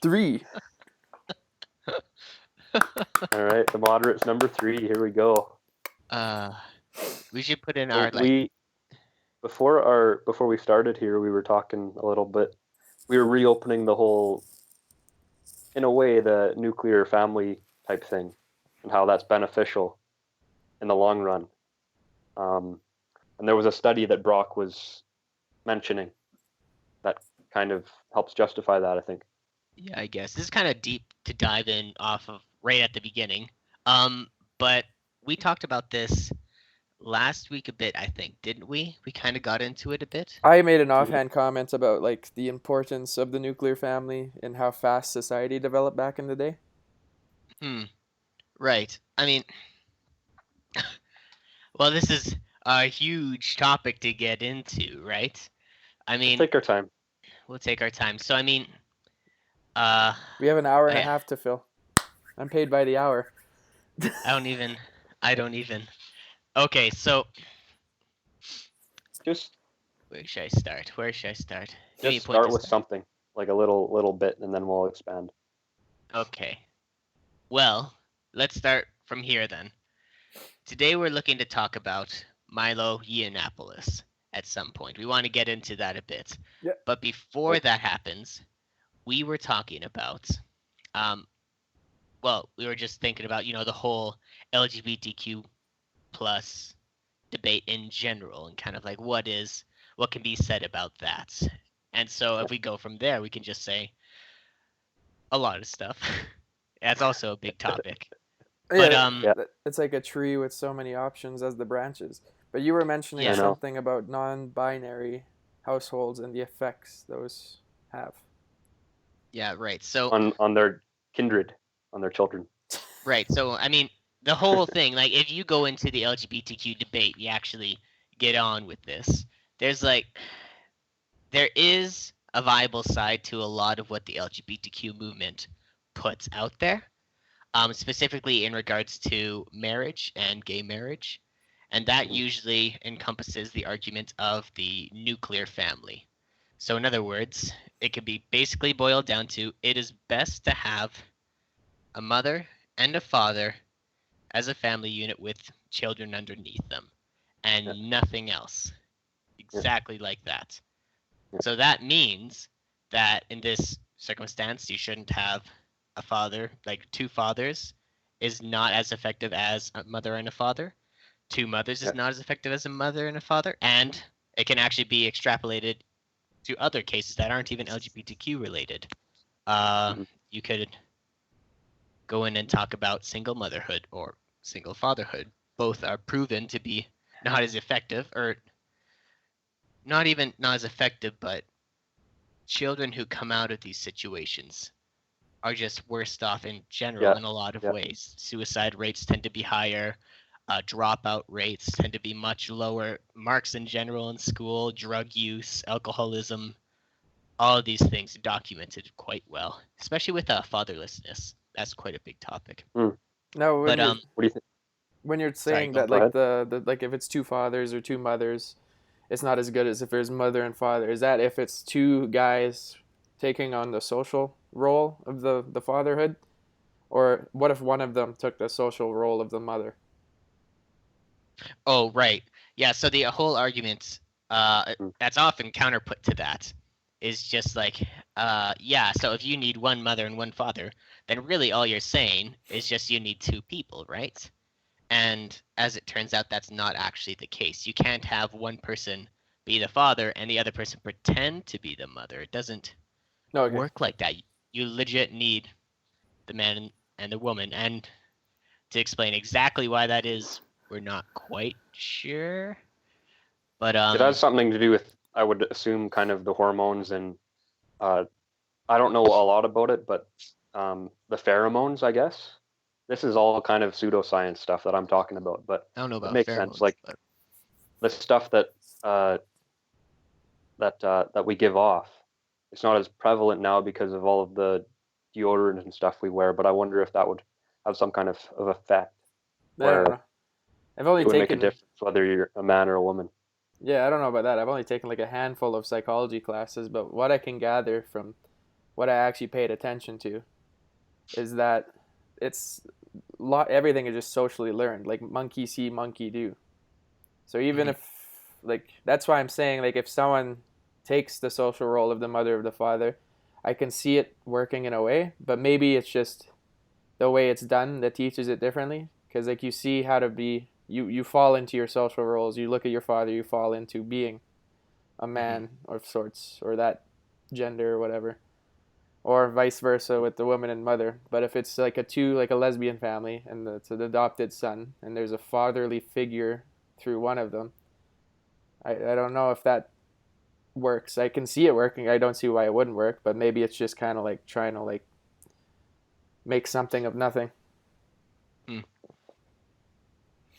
3. All right, the moderate's number 3. Here we go. We should put in So our like. Before we started here, we were talking a little bit. We were reopening the whole, in a way, the nuclear family type thing, and how that's beneficial in the long run. And there was a study that Brock was mentioning that kind of helps justify that, I think. Yeah, I guess this is kind of deep to dive in off of right at the beginning. But we talked about this last week a bit, I think, didn't we? We kind of got into it a bit. I made an offhand comment about like the importance of the nuclear family and how fast society developed back in the day. Right. I mean, well, this is a huge topic to get into, right? I mean, We'll take our time. We'll take our time. So, I mean, we have an hour and a half to fill. I'm paid by the hour. I don't even. Okay, so just where should I start? Just start with something, like a little bit, and then we'll expand. Okay. Well, let's start from here then. Today we're looking to talk about Milo Yiannopoulus at some point. We want to get into that a bit. Yeah. But before that happens, we were talking about we were just thinking about, the whole LGBTQ plus debate in general, and kind of like what can be said about that. And so if we go from there, we can just say a lot of stuff. That's also a big topic. But it's like a tree with so many options as the branches. But you were mentioning something about non-binary households and the effects those have. Yeah, right. So on their kindred, on their children. Right. So I mean, the whole thing, like if you go into the LGBTQ debate, you actually get on with this. There is a viable side to a lot of what the LGBTQ movement puts out there, specifically in regards to marriage and gay marriage. And that usually encompasses the argument of the nuclear family. So in other words, it can be basically boiled down to it is best to have a mother and a father as a family unit with children underneath them and nothing else. Exactly like that. So that means that in this circumstance, you shouldn't have a father, like two fathers is not as effective as a mother and a father. Two mothers is not as effective as a mother and a father. And it can actually be extrapolated to other cases that aren't even LGBTQ related. You could go in and talk about single motherhood or single fatherhood. Both are proven to be not as effective, or not as effective, but children who come out of these situations are just worse off in general in a lot of ways. Suicide rates tend to be higher. Dropout rates tend to be much lower. Marks in general in school, drug use, alcoholism, all of these things documented quite well, especially with fatherlessness. That's quite a big topic. No, what do you think? When you're saying that, like the like if it's two fathers or two mothers, it's not as good as if there's mother and father. Is that if it's two guys taking on the social role of the fatherhood, or what if one of them took the social role of the mother? Oh, right. Yeah, so the whole argument that's often counterput to that is just like, so if you need one mother and one father, then really all you're saying is just you need two people, right? And as it turns out, that's not actually the case. You can't have one person be the father and the other person pretend to be the mother. It doesn't work like that. You legit need the man and the woman. And to explain exactly why that is, we're not quite sure. But it has something to do with, I would assume, kind of the hormones, and I don't know a lot about it, but the pheromones, I guess. This is all kind of pseudoscience stuff that I'm talking about, but I don't know about it makes sense. Like the stuff that that we give off, it's not as prevalent now because of all of the deodorant and stuff we wear. But I wonder if that would have some kind of effect. I've only it would make a difference whether you're a man or a woman. Yeah, I don't know about that. I've only taken like a handful of psychology classes, but what I can gather from what I actually paid attention to is that it's everything is just socially learned. Like monkey see, monkey do. So even if like that's why I'm saying like if someone takes the social role of the mother of the father, I can see it working in a way, but maybe it's just the way it's done that teaches it differently. Because like you see how to be, you fall into your social roles. You look at your father, you fall into being a man of sorts or that gender or whatever, or vice versa with the woman and mother. But if it's like a lesbian family and it's an adopted son and there's a fatherly figure through one of them, I don't know if that works. I can see it working. I don't see why it wouldn't work, but maybe it's just kind of like trying to like make something of nothing.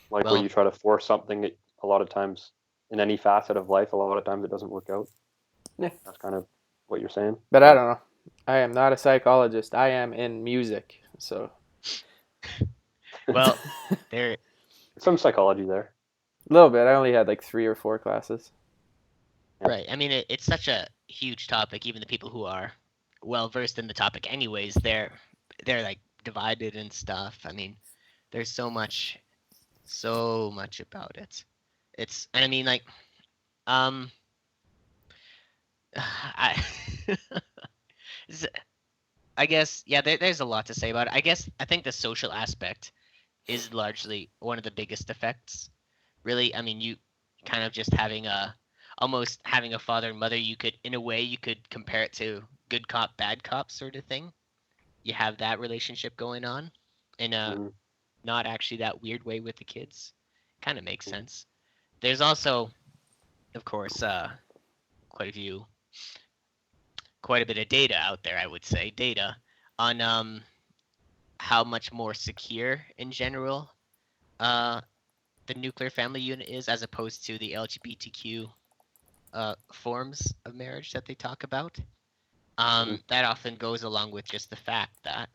Like where you try to force something, a lot of times in any facet of life, a lot of times it doesn't work out. Yeah. That's kind of what you're saying. But I don't know. I am not a psychologist. I am in music, so. Well, there's some psychology there. A little bit. I only had like 3 or 4 classes. Right. I mean, it's such a huge topic. Even the people who are well versed in the topic, anyways, they're like divided and stuff. I mean, there's so much about it. And I mean, like, I guess, yeah, there's a lot to say about it. I think the social aspect is largely one of the biggest effects. Really, I mean, you kind of just almost having a father and mother, you could compare it to good cop, bad cop sort of thing. You have that relationship going on in a not actually that weird way with the kids. Kind of makes sense. There's also, of course, quite a bit of data out there, I would say, on how much more secure in general the nuclear family unit is as opposed to the LGBTQ forms of marriage that they talk about. That often goes along with just the fact that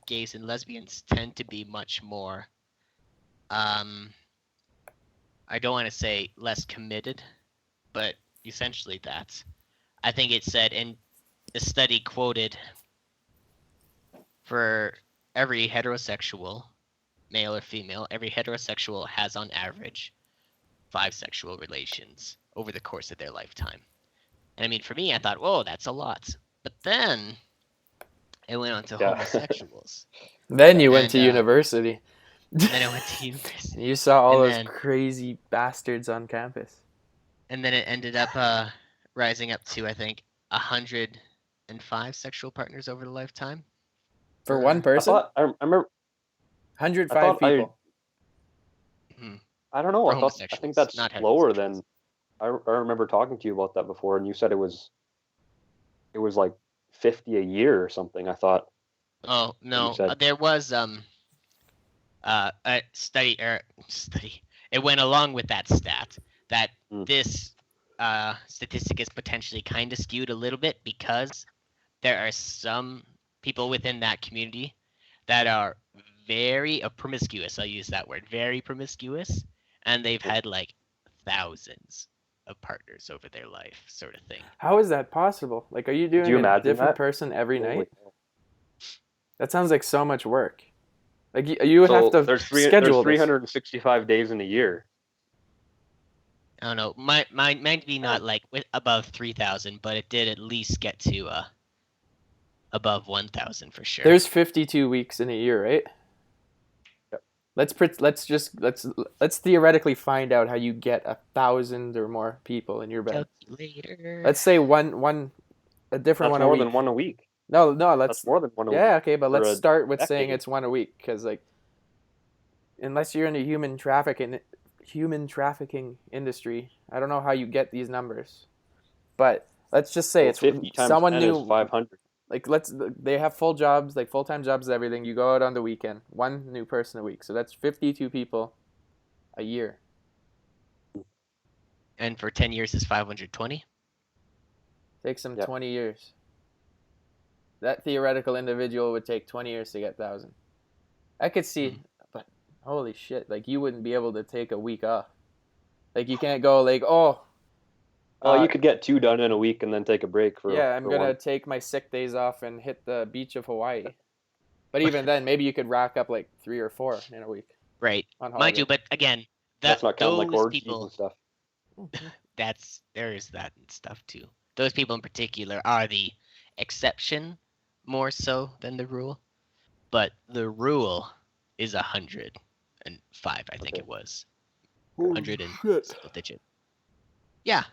gays and lesbians tend to be much more, I don't want to say less committed, but essentially that's. I think it said in the study quoted for every heterosexual, male or female, every heterosexual has on average 5 sexual relations over the course of their lifetime. And I mean, for me, I thought, whoa, that's a lot. But then it went on to homosexuals. Then you went to university. Then I went to university. You saw all those crazy bastards on campus. And then it ended up rising up to, I think, 105 sexual partners over the lifetime. For one person? I remember 105 people. I don't know. I think that's lower than. I remember talking to you about that before, and you said it was like 50 a year or something. I thought. Oh no, there was a study. It went along with that stat that this statistic is potentially kind of skewed a little bit because there are some people within that community that are very promiscuous. I'll use that word, very promiscuous, and they've had like thousands of partners over their life, sort of thing. How is that possible? Like, are you doing a different person every night? That sounds like so much work. Like you would have to schedule. There's 365 days in a year. I don't know. Might be not like above 3,000, but it did at least get to above 1,000 for sure. There's 52 weeks in a year, right? Yep. Let's theoretically find out how you get 1,000 or more people in your bed. Calculator. Let's say a different one a week. More than one a week. No, that's more than one a week. Yeah, okay, but let's start with saying it's one a week, because like, unless you're in the human trafficking industry, I don't know how you get these numbers. But let's just say it's 50 times someone 10 new. Is 500. Like they have full jobs, like full-time jobs and everything. You go out on the weekend, one new person a week. So that's 52 people a year. And for 10 years is 520? Takes them 20 years. That theoretical individual would take 20 years to get 1,000. I could see, but holy shit, like you wouldn't be able to take a week off. Like you can't go like, oh, Well, you could get 2 done in a week and then take a break for I'm gonna one. take my sick days off and hit the beach of Hawaii. But even then, maybe you could rack up like 3 or 4 in a week. Right. On holiday. Mind you, but again, that's not counting like those orgies people and stuff. there is that and stuff too. Those people in particular are the exception more so than the rule. But the rule is 105, I think it was. 100 and single digit. Yeah.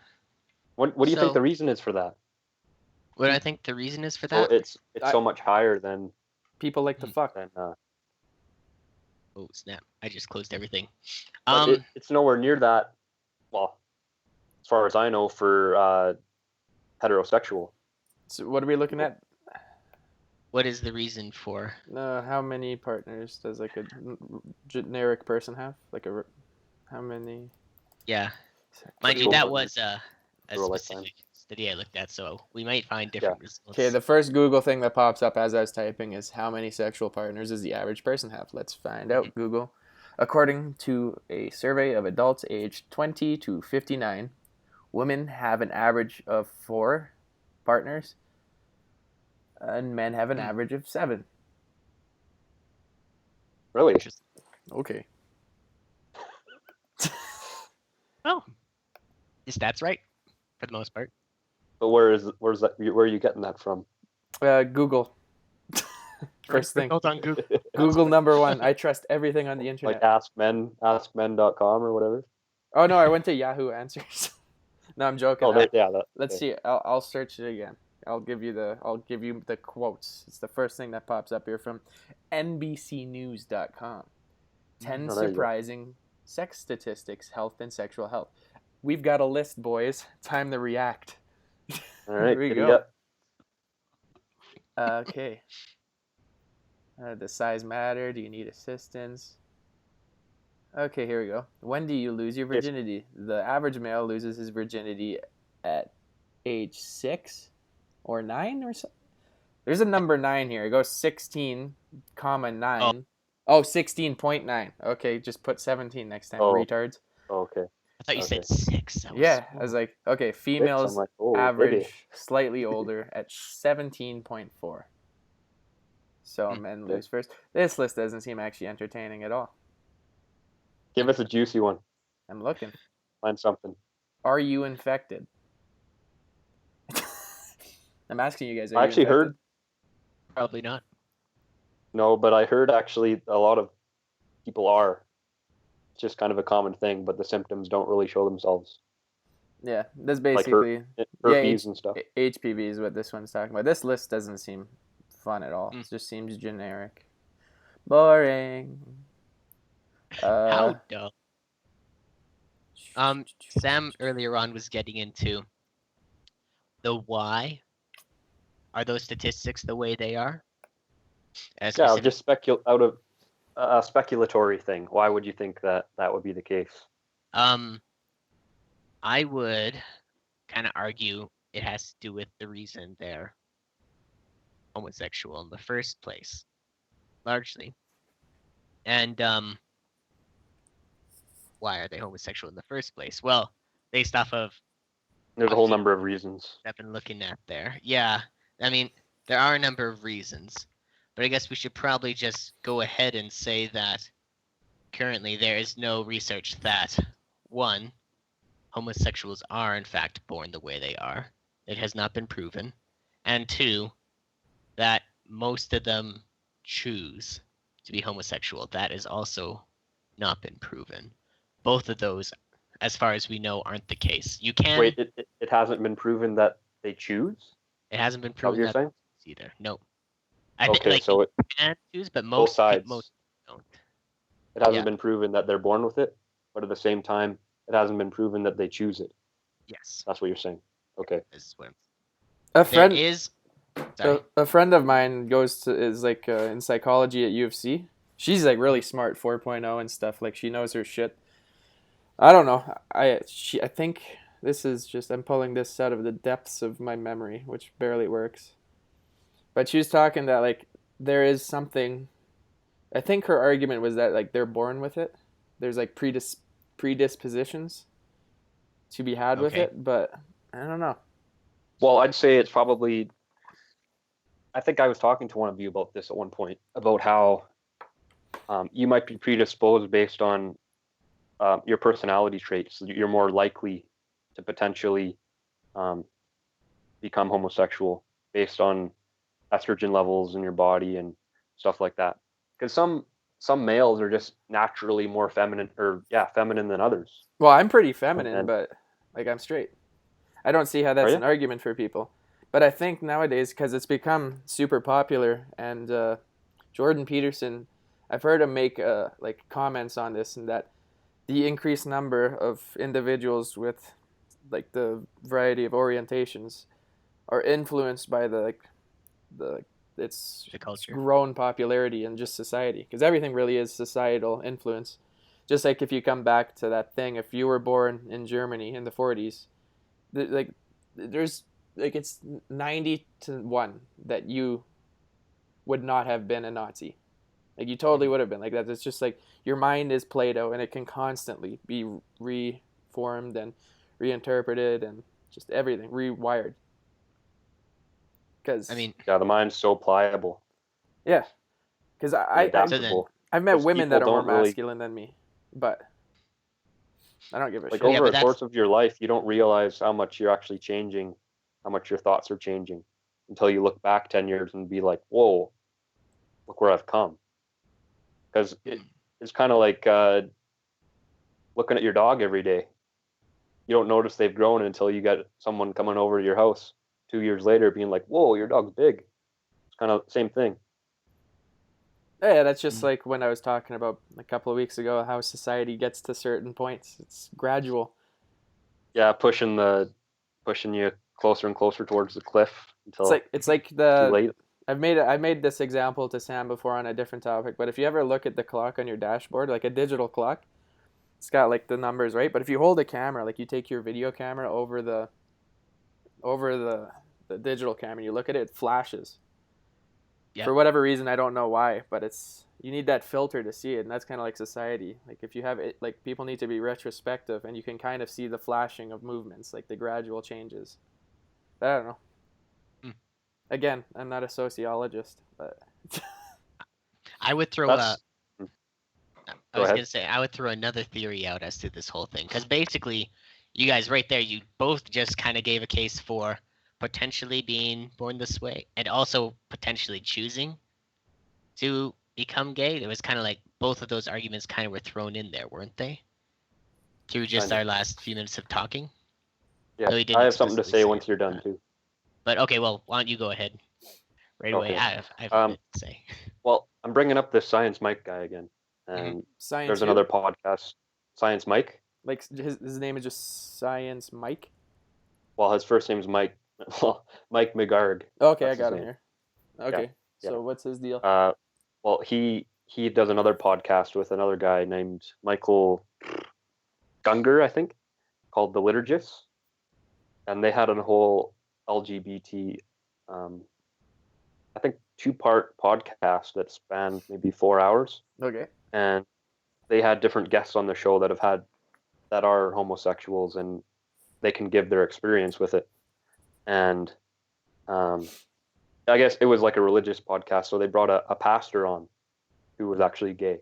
What do you think the reason is for that? What do I think the reason is for that? Well, it's so much higher than people like to fuck. Oh snap! I just closed everything. It's nowhere near that. Well, as far as I know, for heterosexual. So what are we looking at? What is the reason for? How many partners does like a generic person have? How many? Yeah. Mind you, that was a specific study I looked at, so we might find different results. Okay, the first Google thing that pops up as I was typing is how many sexual partners does the average person have? Let's find out, Google. According to a survey of adults aged 20 to 59, women have an average of 4 partners, and men have an average of 7. Really? Okay. Oh, his stats right for the most part. But where are you getting that from? Google. First thing. On Google. Google number 1. I trust everything on the internet. Like askmen.com or whatever. Oh no, I went to Yahoo Answers. No, I'm joking. Let's see. I'll search it again. I'll give you the quotes. It's the first thing that pops up here from NBCnews.com. 10 surprising sex statistics, health and sexual health. We've got a list, boys. Time to react. All right, here we go. Okay. Does size matter? Do you need assistance? Okay, here we go. When do you lose your virginity? The average male loses his virginity at age 6 or 9 or so. There's a number 9 here. It goes 16, 9. Oh, 16.9. Okay, just put 17 next time, retards. Okay. I thought you said 6. I was like, okay, females average slightly older at 17.4. So men lose first. This list doesn't seem actually entertaining at all. Give us a juicy one. I'm looking. Find something. Are you infected? I'm asking you guys. I actually heard. Probably not. No, but I heard actually a lot of people are. It's just kind of a common thing, but the symptoms don't really show themselves. Yeah, that's basically herpes and stuff. HPV is what this one's talking about. This list doesn't seem fun at all. It just seems generic. Boring. How dumb. Sam earlier on was getting into the why are those statistics the way they are? Just out of a speculatory thing. Why would you think that would be the case? I would kind of argue it has to do with the reason they're homosexual in the first place, largely. And why are they homosexual in the first place? Well, based off of there's a whole number of reasons I've been looking at there. Yeah, I mean, there are a number of reasons, but I guess we should probably just go ahead and say that currently there is no research that, 1, homosexuals are in fact born the way they are. It has not been proven. And 2, that most of them choose to be homosexual. That has also not been proven. Both of those, as far as we know, aren't the case. You can wait. It hasn't been proven that they choose. It hasn't been proven that saying? Either. No. So it can choose, but most don't. It hasn't been proven that they're born with it, but at the same time, it hasn't been proven that they choose it. Yes. That's what you're saying. Okay. This is what a friend is. A friend of mine is in psychology at U of C. She's like really smart, 4.0 and stuff. Like she knows her shit. I don't know. I think this is just I'm pulling this out of the depths of my memory, which barely works. But she was talking that like there is something. I think her argument was that like they're born with it. There's like predispositions to be had with it, but I don't know. Well, I'd say it's probably. I think I was talking to one of you about this at one point about how you might be predisposed based on your personality traits. You're more likely to potentially become homosexual based on estrogen levels in your body and stuff like that. Because some males are just naturally more feminine, or feminine than others. Well, I'm pretty feminine, And but like I'm straight. I don't see how are that's you? an argument for people. But I think nowadays, because it's become super popular, and Jordan Peterson, I've heard him make like comments on this, and that the increased number of individuals with like the variety of orientations are influenced by the its The culture. grown popularity in just society, because everything really is societal influence. Just like if you come back to that thing, if you were born in Germany in the 40s, like there's like it's 90-1 that you would not have been a Nazi. Like you totally would have been like that. It's just like your mind is Play-Doh, and it can constantly be reformed and reinterpreted and just everything rewired. Because I mean, Yeah, the mind's so pliable yeah, because and so then, adaptable. I've met Because women people that are more don't really masculine than me, but I don't give a like shit. yeah, over but a course of your life, you don't realize how much you're actually changing, how much your thoughts are changing, until you look back 10 years and be like, "Whoa, look where I've come." Because it's kind of like looking at your dog every day. You don't notice they've grown until you get someone coming over to your house 2 years later, being like, "Whoa, your dog's big." It's kind of the same thing. Yeah, that's just like when I was talking about a couple of weeks ago how society gets to certain points. It's gradual. Yeah, pushing you closer and closer towards the cliff until It's like it's too late. I made this example to Sam before on a different topic, but if you ever look at the clock on your dashboard, like a digital clock, it's got like the numbers, right? But if you hold a camera, like you take your video camera over the digital camera and you look at it, it flashes. yeah. For whatever reason, I don't know why, but it's you need that filter to see it, and that's kind of like society. Like if you have it, like people need to be retrospective, and you can kind of see the flashing of movements, like the gradual changes. But I don't know. Again, I'm not a sociologist, but I would throw That's I Go was ahead. gonna say I would throw another theory out as to this whole thing, because basically, you guys right there, you both just kind of gave a case for potentially being born this way, and also potentially choosing to become gay. It was kind of like both of those arguments kind of were thrown in there, weren't they? Through just Kind of. our last few minutes of talking. Yeah, Though he I didn't have something to explicitly say say once it. you're done too. But okay, well, why don't you go ahead right away? Okay. I have a bit to say. Well, I'm bringing up this Science Mike guy again, and science there's who? another podcast, Science Mike. Like his name is just Science Mike. Well, his first name's Mike. Well, Mike McGarg. Okay, I That's his got him name. here. Yeah, Okay, yeah. so what's his deal? Well, he does another podcast with another guy named Michael Gunger, I think, called The Liturgists, and they had a whole LGBT, I think, two-part podcast that spanned maybe 4 hours, Okay. and they had different guests on the show that are homosexuals, and they can give their experience with it. And I guess it was like a religious podcast, so they brought a pastor on who was actually gay,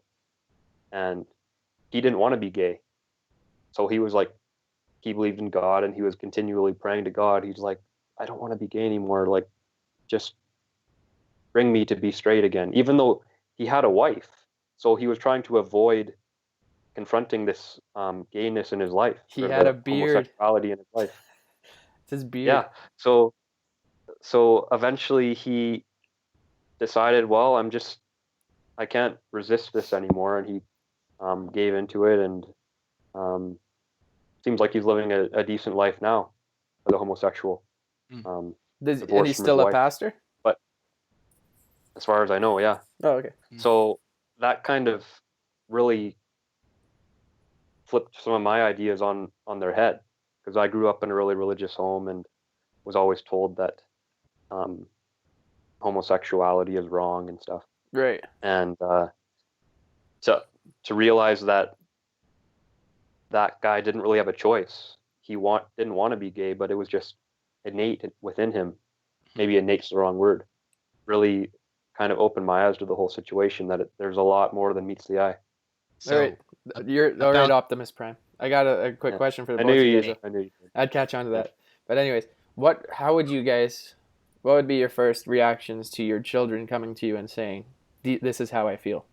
and he didn't want to be gay, so he was like, he believed in God, and he was continually praying to God. He's like, I don't want to be gay anymore, like just bring me to be straight again, even though he had a wife. So he was trying to avoid confronting this gayness in his life, He or had a the beard. homosexuality in his life. It's his beard. Yeah. So eventually he decided, well, I can't resist this anymore, and he gave into it, and seems like he's living a decent life now as a homosexual, And divorced he's from his still a wife. pastor? But as far as I know, yeah. Oh, okay. So that kind of really flipped some of my ideas on their head, because I grew up in a really religious home and was always told that homosexuality is wrong and stuff. Right. And to realize that that guy didn't really have a choice. he didn't want to be gay, but it was just innate within him. Maybe innate's the wrong word. Really kind of opened my eyes to the whole situation, that there's a lot more than meets the eye. So, all right, you're all right, Optimus Prime. I got a quick question for the both of you guys. I knew you did. I'd catch on to that. But anyways, what would be your first reactions to your children coming to you and saying, "This is how I feel"?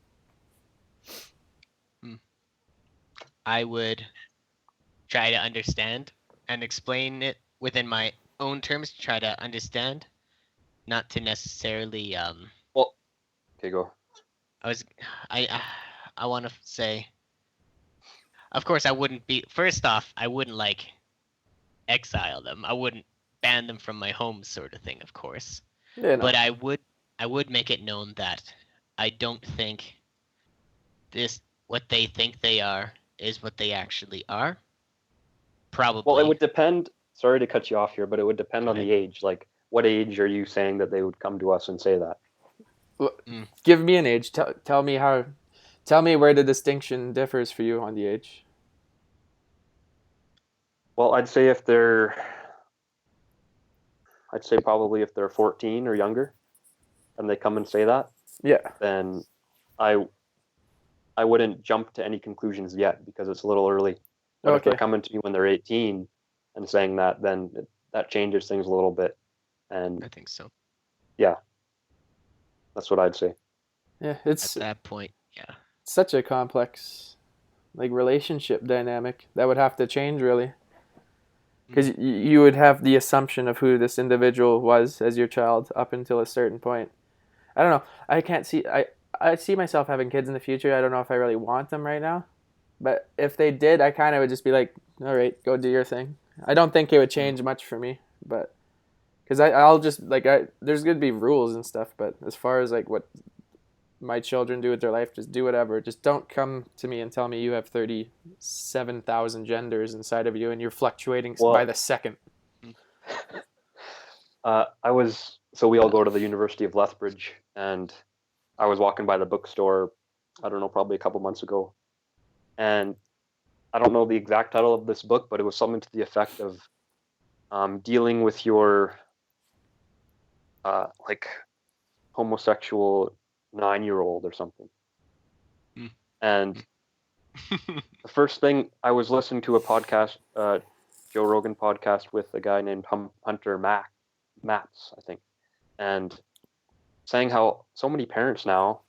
I would try to understand and explain it within my own terms, to try to understand, not to necessarily Well, okay, go. I want to say, of course, I wouldn't like exile them. I wouldn't ban them from my home, sort of thing, of course. Yeah, no. But I would make it known that I don't think what they think they are is what they actually are. Probably. Well, it would depend. Sorry to cut you off here, but it would depend on the age. Like, what age are you saying that they would come to us and say that? Well, give me an age. Tell me where the distinction differs for you on the age. Well, I'd say probably if they're 14 or younger, and they come and say that, then I wouldn't jump to any conclusions yet, because it's a little early. But if they're coming to me when they're 18 and saying that, then that changes things a little bit. And I think so. Yeah, that's what I'd say. Yeah, it's at that point. Yeah, such a complex, relationship dynamic that would have to change, really. Because you would have the assumption of who this individual was as your child up until a certain point. I don't know. I can't see. I see myself having kids in the future. I don't know if I really want them right now. But if they did, I kind of would just be like, all right, go do your thing. I don't think it would change much for me. But because I'll just, there's going to be rules and stuff. But as far as, what my children do with their life, just do whatever. Just don't come to me and tell me you have 37,000 genders inside of you and you're fluctuating by the second. So we all go to the University of Lethbridge, and I was walking by the bookstore, I don't know, probably a couple months ago, and I don't know the exact title of this book, but it was something to the effect of dealing with your homosexual 9-year-old or something. And the first thing, I was listening to a podcast, Joe Rogan podcast, with a guy named Hunter Matz, I think, and saying how so many parents now,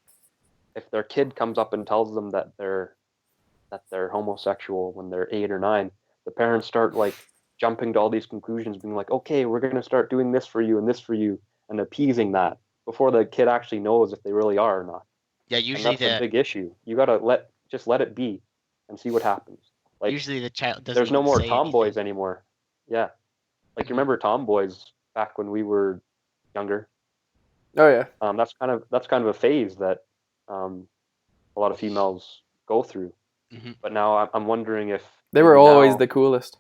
if their kid comes up and tells them that they're homosexual when they're 8 or 9, the parents start jumping to all these conclusions, being like, okay, we're going to start doing this for you and this for you, and appeasing that before the kid actually knows if they really are or not. Yeah, usually and that's a big issue. You got to let it be and see what happens. Usually the child doesn't. There's no more tomboys anymore. Yeah. You remember tomboys back when we were younger? Oh yeah. That's kind of a phase that a lot of females go through. Mm-hmm. But now I'm wondering if they were always the coolest.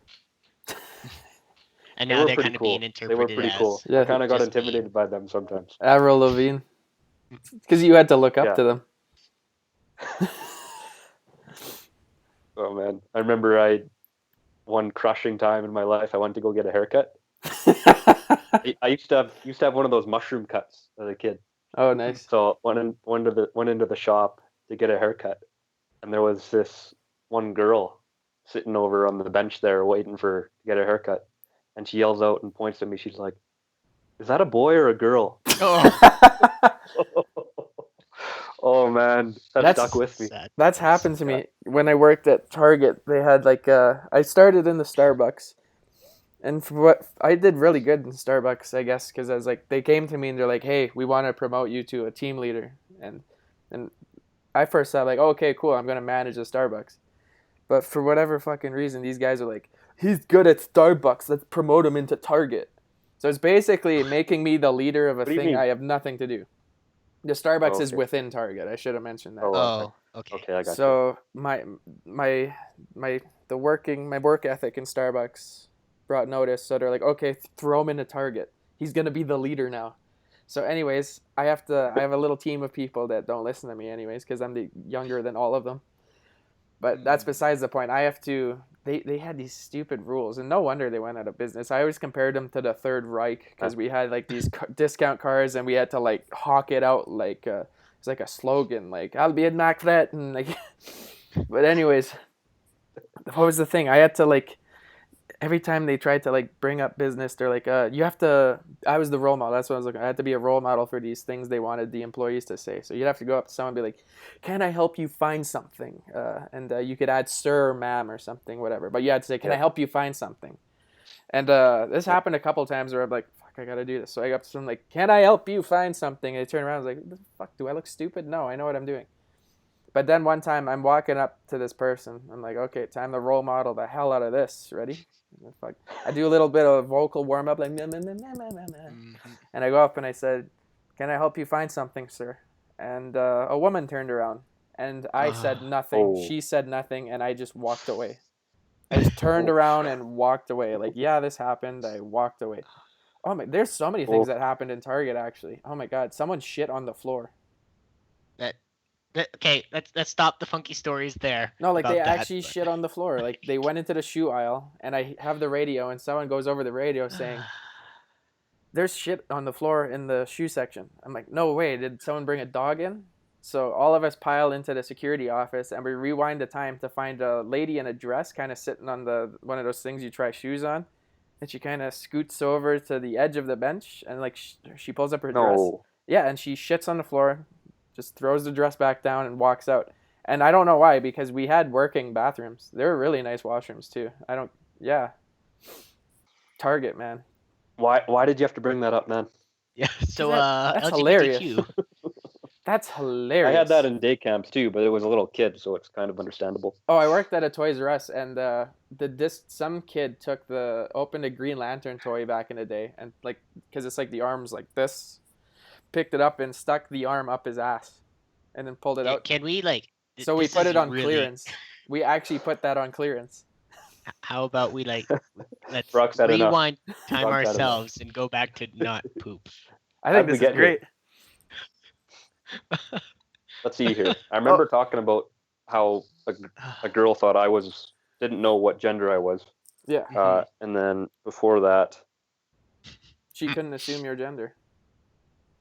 And now they're kind of being interpreted. They were pretty cool. Yeah, I kind of got intimidated by them sometimes. Avril Lavigne. Because you had to look up to them. Oh man, I remember one crushing time in my life, I went to go get a haircut. I used to have one of those mushroom cuts as a kid. Oh, nice. So went into the shop to get a haircut, and there was this one girl sitting over on the bench there waiting to get a haircut, and she yells out and points at me. She's like, "Is that a boy or a girl?" Oh man, that stuck with me. That's happened to me when I worked at Target. They had I started in the Starbucks, and for what I did really good in Starbucks, I guess, because I was they came to me and they're like, "Hey, we want to promote you to a team leader," and I first thought oh, okay, cool, I'm gonna manage the Starbucks, but for whatever fucking reason, these guys are like, "He's good at Starbucks, let's promote him into Target." So it's basically making me the leader of a thing I have nothing to do. The Starbucks is within Target. I should have mentioned that. Oh, okay. Okay, I got so you. my work ethic in Starbucks brought notice. So they're like, okay, throw him into Target. He's gonna be the leader now. So anyways, I have a little team of people that don't listen to me anyways, because I'm younger than all of them. But that's besides the point. I have to they had these stupid rules, and no wonder they went out of business. I always compared them to the Third Reich because we had like these discount cars, and we had to like hawk it out like it's like a slogan, like "I'll be in Macret," and like. But anyways, what was the thing? I had to like every time they tried to like bring up business, they're like, you have to. I was the role model. That's what I was looking. I had to be a role model for these things they wanted the employees to say. So you'd have to go up to someone and be like, "Can I help you find something?" And you could add "sir," or "ma'am," or something, whatever. But you had to say, "Can I help you find something?" And this happened a couple times where I'm like, "Fuck, I gotta do this." So I go up to someone like, "Can I help you find something?" And they turn around, I was like, "Fuck, do I look stupid? No, I know what I'm doing." But then one time I'm walking up to this person. I'm like, okay, time to role model the hell out of this. Ready? Fuck. I do a little bit of vocal warm up, like, and I go up and I said, "Can I help you find something, sir?" And a woman turned around, and I said nothing. She said nothing, and I just walked away. I just turned around and walked away. Like, yeah, this happened. I walked away. Oh my! There's so many things that happened in Target actually. Oh my God! Someone shit on the floor. Okay, let's stop the funky stories there. No, like they actually shit on the floor. Like they went into the shoe aisle, and I have the radio, and someone goes over the radio saying, "There's shit on the floor in the shoe section." I'm like, "No way! Did someone bring a dog in?" So all of us pile into the security office, and we rewind the time to find a lady in a dress, kind of sitting on the one of those things you try shoes on, and she kind of scoots over to the edge of the bench, and like she pulls up her dress. Yeah, and she shits on the floor. Just throws the dress back down and walks out. And I don't know why, because we had working bathrooms. They were really nice washrooms too. Target, man. Why did you have to bring that up, man? Yeah, so that's LGBTQ. hilarious. That's hilarious. I had that in day camps too, but it was a little kid, so it's kind of understandable. Oh, I worked at a Toys R Us, and some kid opened a Green Lantern toy back in the day, and like, because it's like the arms like this, picked it up and stuck the arm up his ass and then pulled it out. Can we like so we put it on clearance. We actually put that on clearance. How about we like let's rewind time ourselves and go back to not poop. I think this is great. Let's see here. I remember talking about how a girl thought I didn't know what gender I was. Yeah. And then before that, she couldn't assume your gender.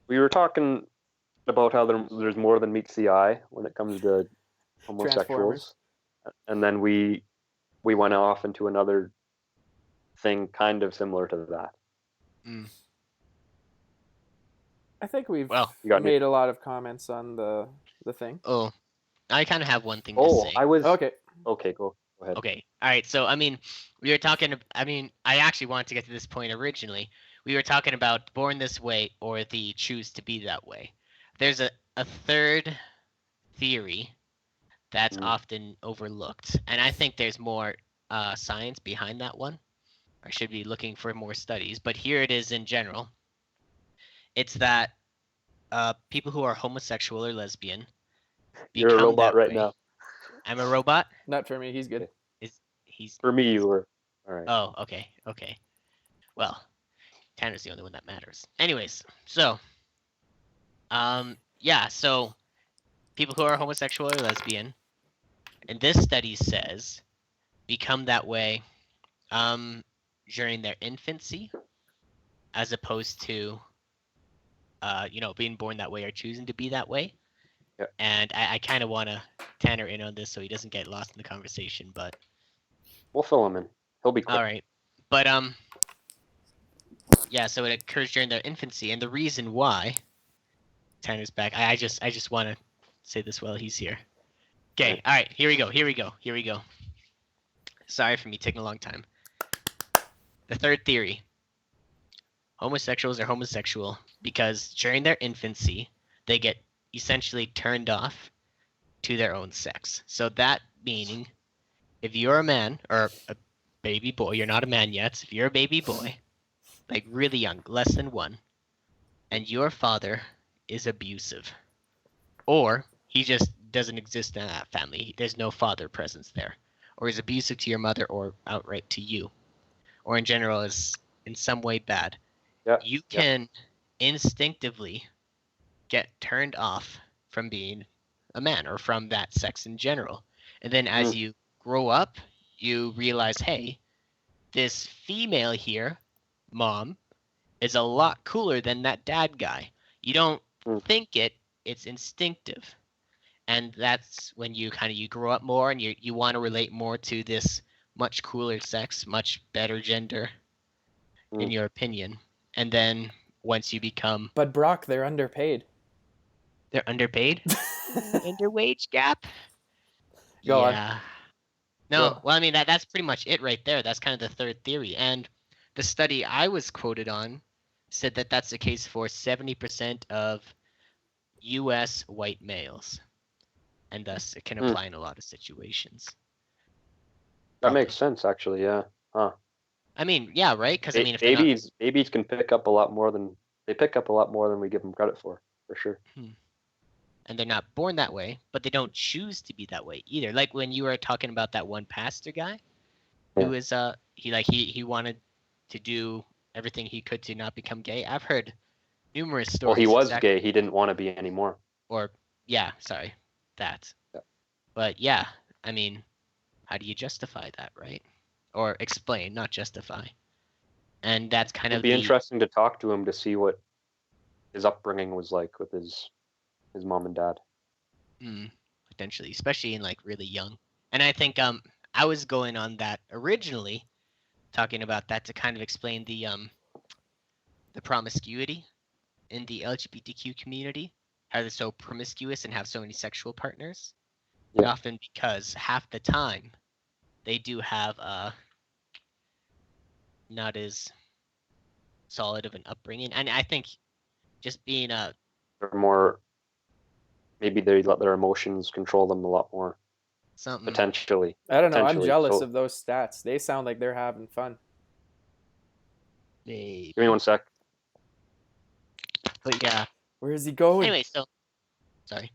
We were talking about how there's more than meets the eye when it comes to homosexuals, and then we went off into another thing kind of similar to that. I think we've made a lot of comments on the thing. Oh, I kind of have one thing to say. Okay, go ahead. Okay, all right. So I mean, we were talking. I mean, I actually wanted to get to this point originally. We were talking about born this way or the choose to be that way. There's a third theory that's often overlooked, and I think there's more science behind that one. I should be looking for more studies, but here it is in general. It's that people who are homosexual or lesbian You're a robot right now. I'm a robot? Not for me. He's good. He's For me, you were. All right. Oh, okay. Well, Tanner's the only one that matters. Anyways, so so people who are homosexual or lesbian, and this study says, become that way during their infancy, as opposed to being born that way or choosing to be that way. Yeah. And I kind of want to Tanner in on this so he doesn't get lost in the conversation, but we'll fill him in. He'll be quick. All right. But so it occurs during their infancy, and the reason why Tanner's back. I just want to say this while he's here. Okay. All right. Here we go. Sorry for me taking a long time. The third theory. Homosexuals are homosexual because during their infancy, they get essentially turned off to their own sex. So that meaning, if you're a man or a baby boy, you're not a man yet. So if you're a baby boy, like really young, less than 1, and your father is abusive, or he just doesn't exist in that family, there's no father presence there, or is abusive to your mother or outright to you, or in general is in some way bad, you can instinctively get turned off from being a man or from that sex in general. And then as you grow up, you realize, hey, this female here, mom, is a lot cooler than that dad guy. You don't think it, it's instinctive. And that's when you grow up more and you want to relate more to this much cooler sex, much better gender, in your opinion. And then once you become... But Brock, they're underpaid. They're underpaid? Gender wage gap? Go on. No, Go. well, I mean, that's pretty much it right there. That's kind of the third theory. And the study I was quoted on said that that's the case for 70% of U.S. white males. And thus, it can apply in a lot of situations. That makes sense, actually, yeah. Huh. I mean, yeah, right? Because, I mean, if babies can pick up a lot more than... They pick up a lot more than we give them credit for sure. And they're not born that way, but they don't choose to be that way either. Like when you were talking about that one pastor guy who is he wanted to do everything he could to not become gay. I've heard numerous stories. Well, he was gay. He didn't want to be anymore. But yeah, I mean, how do you justify that, right? Or explain, not justify. And that's kind of... It'd be interesting to talk to him to see what his upbringing was like with his mom and dad. Potentially, especially in like really young. And I think I was going on that originally, talking about that to kind of explain the promiscuity in the LGBTQ community, how they're so promiscuous and have so many sexual partners. And often because half the time they do have not as solid of an upbringing. And I think just being they're more... Maybe they let their emotions control them a lot more. Potentially. I don't know. I'm jealous of those stats. They sound like they're having fun. Maybe. Give me one sec. But yeah. Where is he going? Anyway, so... Sorry.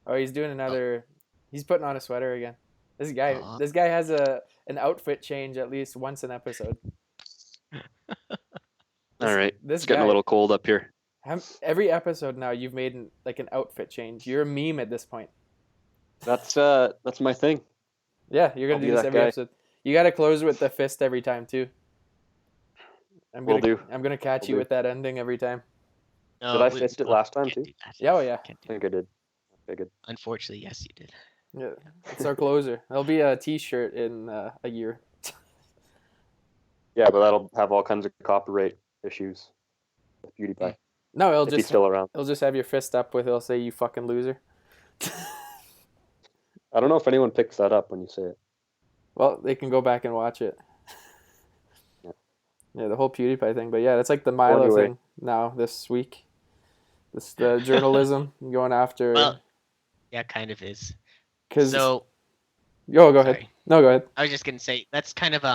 Oh, he's doing another... He's putting on a sweater again. This guy has an outfit change at least once an episode. All right. It's getting a little cold up here. Every episode now, you've made an outfit change. You're a meme at this point. That's my thing. Yeah, you're gonna do this every episode. You gotta close with the fist every time too. I'm gonna catch you with that ending every time. No, did I fist it last time too? Yeah, oh yeah. I think I did. Okay, good. Unfortunately, yes, you did. Yeah, it's our closer. There'll be a T-shirt in a year. Yeah, but that'll have all kinds of copyright issues with PewDiePie. No, he's still around. It'll just have your fist up with. It'll say "you fucking loser." I don't know if anyone picks that up when you say it. Well, they can go back and watch it. Yeah, the whole PewDiePie thing. But yeah, that's like the Milo thing now this week. This the journalism going after. Well, yeah, kind of is. So, go ahead. No, go ahead. I was just gonna say let's kind of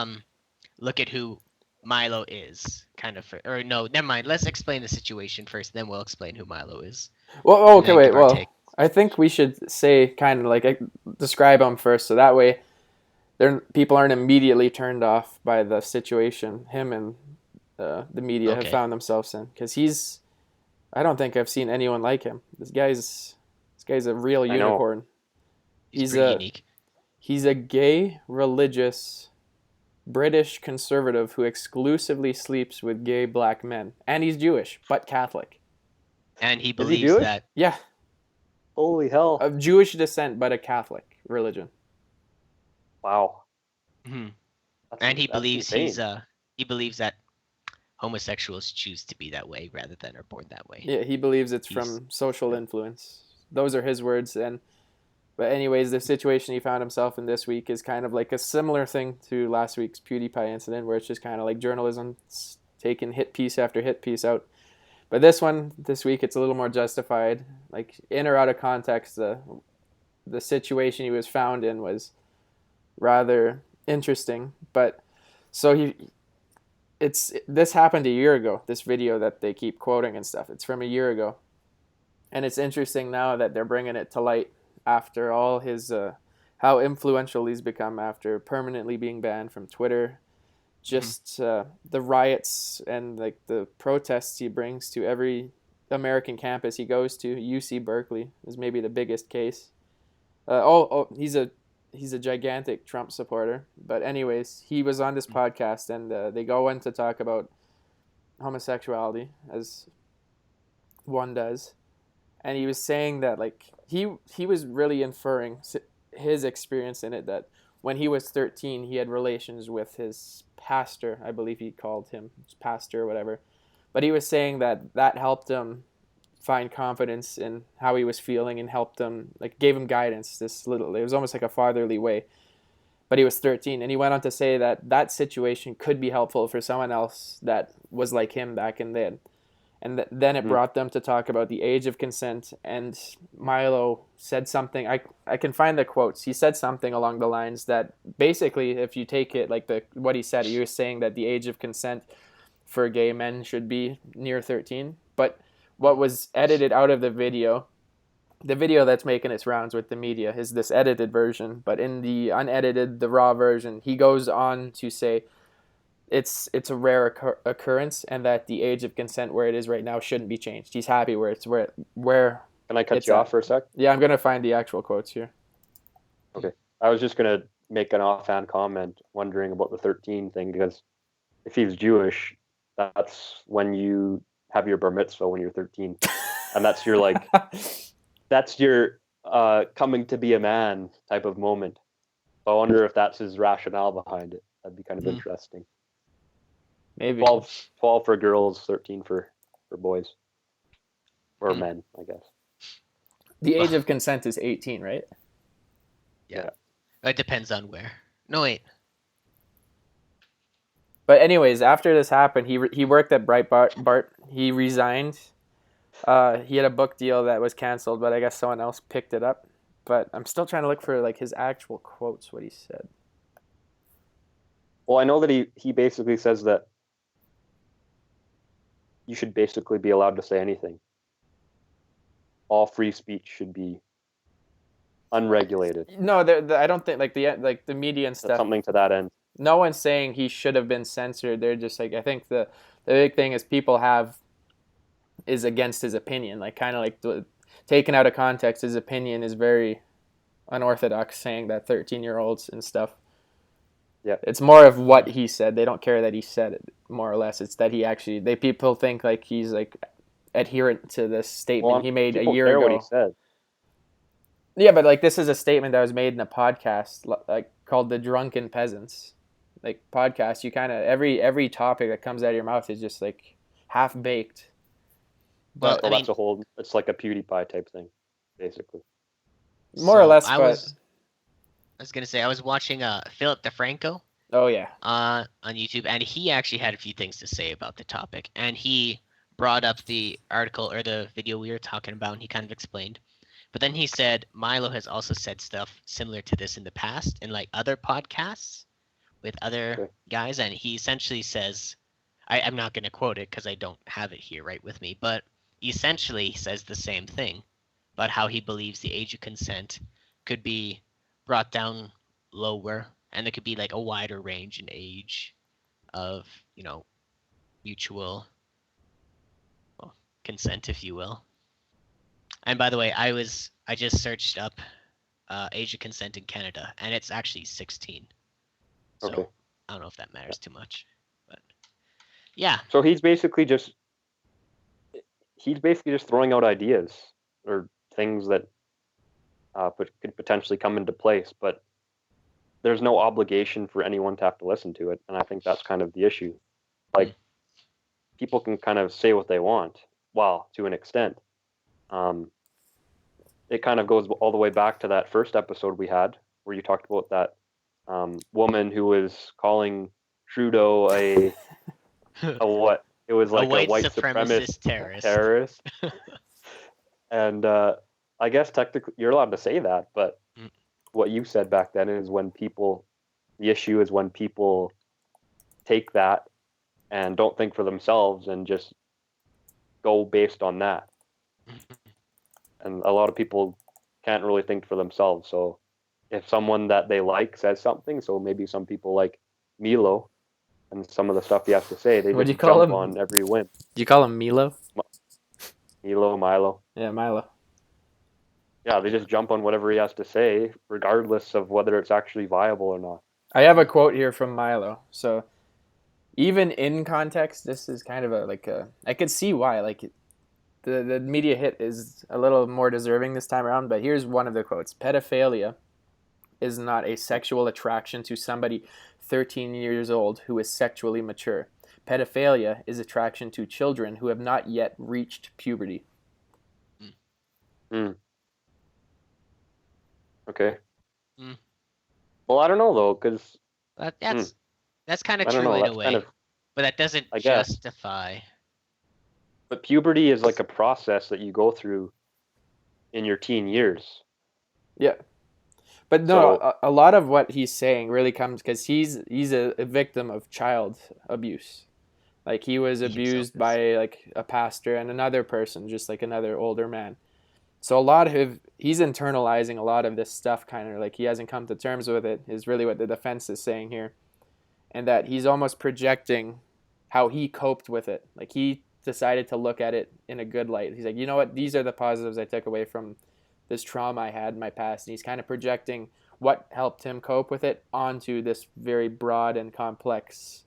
look at who Milo is, kind of, or no, never mind. Let's explain the situation first, then we'll explain who Milo is. Well, okay, wait. Well, I think we should say kind of like describe him first, so that way, people aren't immediately turned off by the situation him and the media have found themselves in, because I don't think I've seen anyone like him. This guy's a real unicorn. He's unique. He's a gay, religious British conservative who exclusively sleeps with gay black men. And he's Jewish, but Catholic. And he believes that... Yeah. Holy hell. Of Jewish descent, but a Catholic religion. Wow. And he believes he believes that homosexuals choose to be that way rather than are born that way. Yeah, he believes it's from social influence. Those are his words. But anyways, the situation he found himself in this week is kind of like a similar thing to last week's PewDiePie incident, where it's just kind of like journalism taking hit piece after hit piece out. But this week, it's a little more justified. Like, in or out of context, the situation he was found in was rather interesting. But so this happened a year ago. This video that they keep quoting and stuff, it's from a year ago, and it's interesting now that they're bringing it to light after all his how influential he's become after permanently being banned from Twitter. Just the riots and like the protests he brings to every American campus he goes to. UC Berkeley is maybe the biggest case. He's a he's a gigantic Trump supporter. But anyways, he was on this podcast, and they go in to talk about homosexuality, as one does, and he was saying that like he was really inferring his experience in it, that when he was 13 he had relations with his pastor, I believe he called him his pastor or whatever, but he was saying that that helped him find confidence in how he was feeling and helped him, like gave him guidance, this little, it was almost like a fatherly way. But he was 13, and he went on to say that that situation could be helpful for someone else that was like him back in then. And then it brought them to talk about the age of consent. And Milo said something, I can find the quotes. He said something along the lines that basically, if you take it like what he said, he was saying that the age of consent for gay men should be near 13. But what was edited out of the video that's making its rounds with the media, is this edited version. But in the unedited, the raw version, he goes on to say it's a rare occurrence, and that the age of consent where it is right now shouldn't be changed. He's happy where it's where. Can I cut you off for a sec? Yeah, I'm gonna find the actual quotes here. Okay, I was just gonna make an offhand comment, wondering about the 13 thing, because if he's Jewish, that's when you have your bar mitzvah when you're 13, and that's your like, that's your coming to be a man type of moment. So I wonder if that's his rationale behind it. That'd be kind of interesting. Maybe 12 for girls, 13 for boys, or men, I guess. The age of consent is 18, right? Yeah. It depends on where. No, wait. But anyways, after this happened, he worked at Breitbart. He resigned. He had a book deal that was canceled, but I guess someone else picked it up. But I'm still trying to look for like his actual quotes, what he said. Well, I know that he basically says that you should basically be allowed to say anything. All free speech should be unregulated. No, I don't think like the media and stuff. Something to that end. No one's saying he should have been censored. They're just like, I think the big thing is people is against his opinion. Like kind of like taken out of context, his opinion is very unorthodox, saying that 13-year-olds and stuff. Yeah, it's more of what he said. They don't care that he said it, more or less. It's that people think like he's like adherent to this statement he made a year ago. What he said. Yeah, but like this is a statement that was made in a podcast like called "The Drunken Peasants." Like podcast, you kind of every topic that comes out of your mouth is just like half baked. But that's a whole. It's like a PewDiePie type thing, basically. More or less. I was gonna say I was watching Philip DeFranco. Oh yeah. On YouTube, and he actually had a few things to say about the topic, and he brought up the article or the video we were talking about, and he kind of explained. But then he said Milo has also said stuff similar to this in the past in like other podcasts with other guys, and he essentially says, I'm not going to quote it because I don't have it here right with me, but essentially he says the same thing about how he believes the age of consent could be brought down lower, and there could be like a wider range in age of, mutual consent, if you will. And by the way, I just searched up age of consent in Canada, and it's actually 16. So okay. I don't know if that matters too much, but yeah. So he's basically just throwing out ideas or things that could potentially come into place, but there's no obligation for anyone to have to listen to it, and I think that's kind of the issue. Like, people can kind of say what they want, well, to an extent. It kind of goes all the way back to that first episode we had, where you talked about that woman who was calling Trudeau a what? It was like a white supremacist terrorist. And I guess technically you're allowed to say that, but what you said back then is the issue is when people take that and don't think for themselves and just go based on that. And a lot of people can't really think for themselves. So if someone that they like says something, so maybe some people like Milo and some of the stuff he has to say, they just jump on every whim. Do you call him Milo? Milo. Yeah, Milo. Yeah, they just jump on whatever he has to say, regardless of whether it's actually viable or not. I have a quote here from Milo. So even in context, this is kind of I could see why. Like the media hit is a little more deserving this time around, but here's one of the quotes. Pedophilia is not a sexual attraction to somebody 13 years old who is sexually mature. Pedophilia is attraction to children who have not yet reached puberty. Mm. Okay. Mm. Well, I don't know though, because that's kind of I don't true know, in a that's way, kind of, but that doesn't I guess. justify. But puberty is like a process that you go through in your teen years. Yeah. But no, a lot of what he's saying really comes because he's a victim of child abuse. Like he was abused by like a pastor and another person, just like another older man. So a lot of he's internalizing a lot of this stuff, kind of like he hasn't come to terms with it, is really what the defense is saying here, and that he's almost projecting how he coped with it. Like he decided to look at it in a good light. He's like, you know what, these are the positives I took away from this trauma I had in my past, and he's kind of projecting what helped him cope with it onto this very broad and complex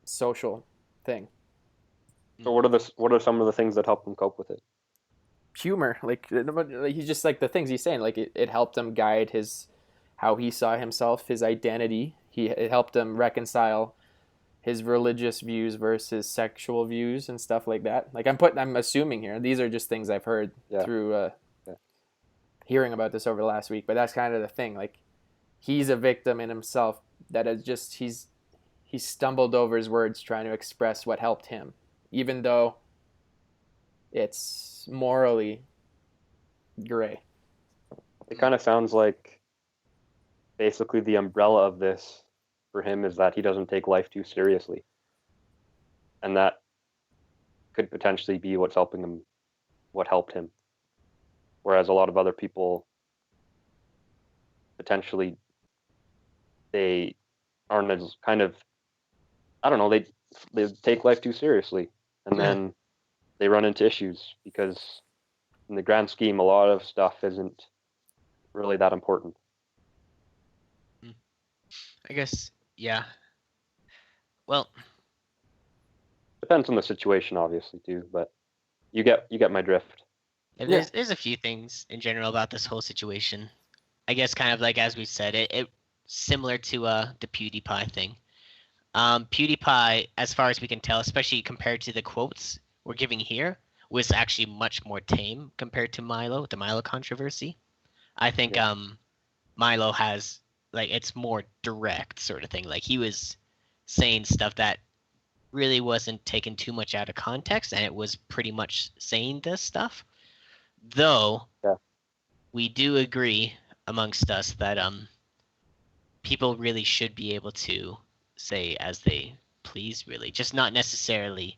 social thing. So what are some of the things that helped him cope with it? Humor, like he's just like the things he's saying, like it helped him guide how he saw himself, his identity. It helped him reconcile his religious views versus sexual views and stuff like that. Like I'm assuming here, these are just things I've heard through hearing about this over the last week, but that's kind of the thing. Like he's a victim in himself that is just he stumbled over his words trying to express what helped him, even though it's morally gray. It kind of sounds like basically the umbrella of this for him is that he doesn't take life too seriously. And that could potentially be what helped him. Whereas a lot of other people potentially they aren't as kind of, I don't know, they take life too seriously and then they run into issues because in the grand scheme a lot of stuff isn't really that important. I guess, yeah. Well, depends on the situation obviously too, but you get my drift. There's a few things in general about this whole situation. I guess kind of like as we said, it similar to the PewDiePie thing. PewDiePie, as far as we can tell, especially compared to the quotes we're giving here, was actually much more tame compared to the Milo controversy. I think Milo has like it's more direct sort of thing. Like he was saying stuff that really wasn't taken too much out of context, and it was pretty much saying this stuff. Though we do agree amongst us that people really should be able to say as they please, really, just not necessarily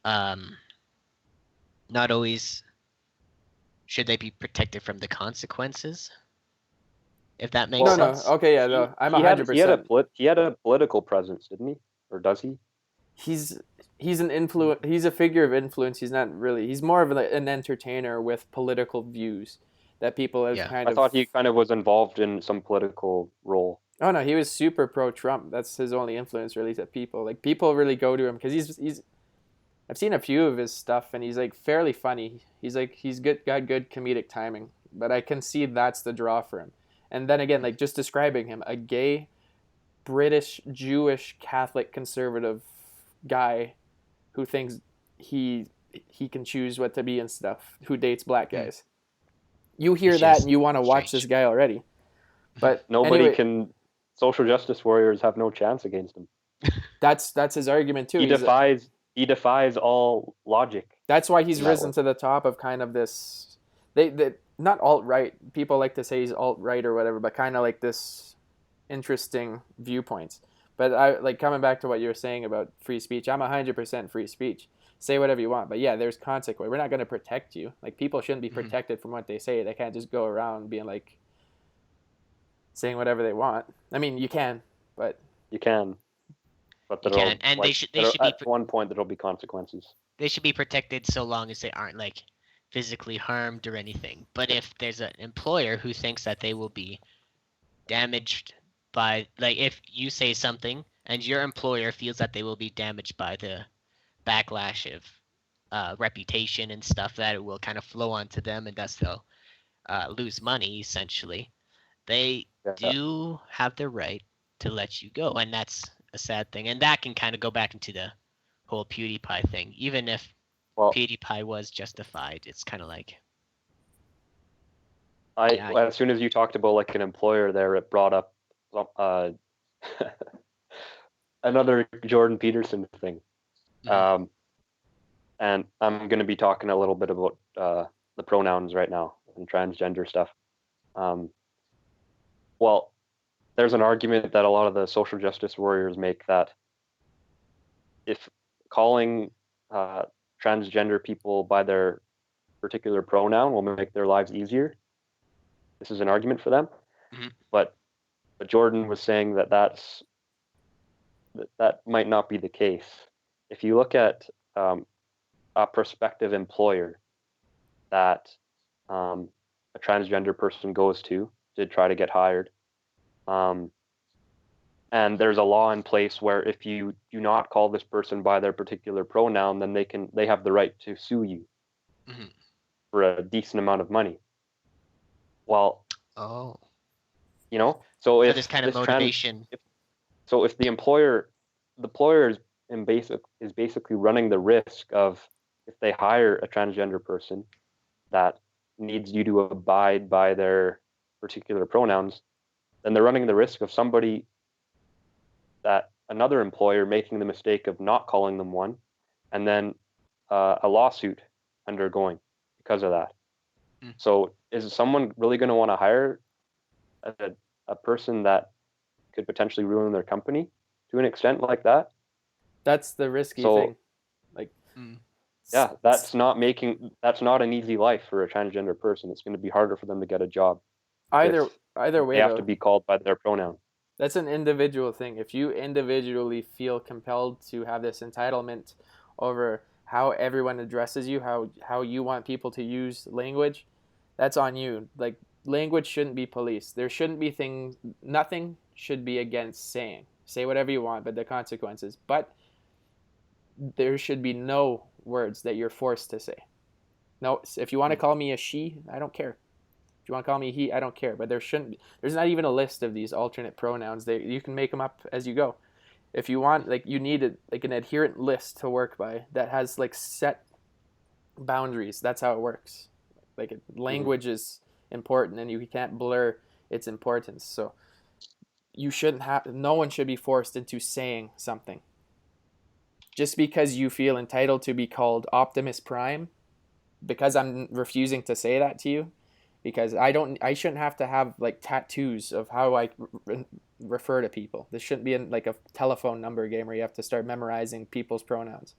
not always should they be protected from the consequences, if that makes sense. No, okay, yeah, no, I'm 100%. He had a political presence, didn't he? Or does he? He's an influence. He's a figure of influence. He's not really. He's more of an entertainer with political views that people have kind of. I thought he kind of was involved in some political role. Oh no, he was super pro-Trump. That's his only influence, really, to people. Like people really go to him because he's. I've seen a few of his stuff, and he's like fairly funny. He's got good comedic timing, but I can see that's the draw for him. And then again, like just describing him, a gay, British, Jewish, Catholic, conservative guy who thinks he can choose what to be and stuff, who dates black guys. You hear that and you want to watch this guy already. But social justice warriors have no chance against him. That's his argument too. He defies all logic. That's why he's risen to the top of kind of this. They not alt-right. People like to say he's alt-right or whatever, but kind of like this interesting viewpoints. But I like coming back to what you were saying about free speech. I'm 100% free speech. Say whatever you want, but yeah, there's consequence. We're not going to protect you. Like people shouldn't be protected from what they say. They can't just go around being like saying whatever they want. I mean, you can, but you can. But they should be at one point there'll be consequences. They should be protected so long as they aren't like physically harmed or anything. But if there's an employer who thinks that they will be damaged by, like, if you say something and your employer feels that they will be damaged by the backlash of reputation and stuff, that it will kind of flow onto them, and thus they'll lose money, essentially, they do have the right to let you go. And that's a sad thing. And that can kind of go back into the whole PewDiePie thing. Even if PewDiePie was justified, it's kind of like... As soon as you talked about like an employer there, it brought up another Jordan Peterson thing. And I'm going to be talking a little bit about the pronouns right now and transgender stuff. Well, there's an argument that a lot of the social justice warriors make that if calling transgender people by their particular pronoun will make their lives easier, this is an argument for them. But Jordan was saying that that might not be the case. If you look at a prospective employer that a transgender person goes to try to get hired, and there's a law in place where if you do not call this person by their particular pronoun, then they have the right to sue you for a decent amount of money. Well, you know, so if this kind of motivation, if the employer is basically running the risk of, if they hire a transgender person that needs you to abide by their particular pronouns, then they're running the risk of another employer making the mistake of not calling them one, and then a lawsuit undergoing because of that. So is someone really going to want to hire a person that could potentially ruin their company to an extent like that? That's the risky thing. Like, yeah, that's not an easy life for a transgender person. It's going to be harder for them to get a job. Either way, they have to be called by their pronoun. That's an individual thing. If you individually feel compelled to have this entitlement over how everyone addresses you, how you want people to use language, that's on you. Like, language shouldn't be policed. There shouldn't be nothing should be against saying. Say whatever you want, but the consequences. But there should be no words that you're forced to say. No, if you want to call me a she, I don't care. If you want to call me he, I don't care. But there's not even a list of these alternate pronouns. You can make them up as you go. If you want, like, you need an adherent list to work by that has like set boundaries. That's how it works. Like, language is important, and you can't blur its importance. So no one should be forced into saying something. Just because you feel entitled to be called Optimus Prime, because I'm refusing to say that to you, because I shouldn't have to have like tattoos of how I refer to people. This shouldn't be like a telephone number game where you have to start memorizing people's pronouns.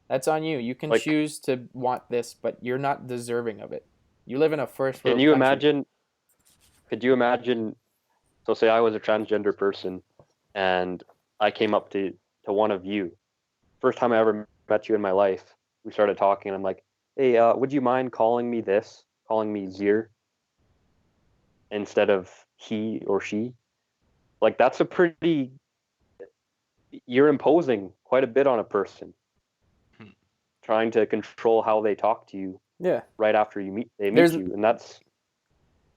That's on you. You can choose to want this, but you're not deserving of it. You live in a first world country. Could you imagine, so say I was a transgender person and I came up to one of you. First time I ever met you in my life, we started talking, and I'm like, hey, would you mind calling me Zier instead of he or she? Like, that's you're imposing quite a bit on a person, trying to control how they talk to you. Yeah. Right after they meet you, and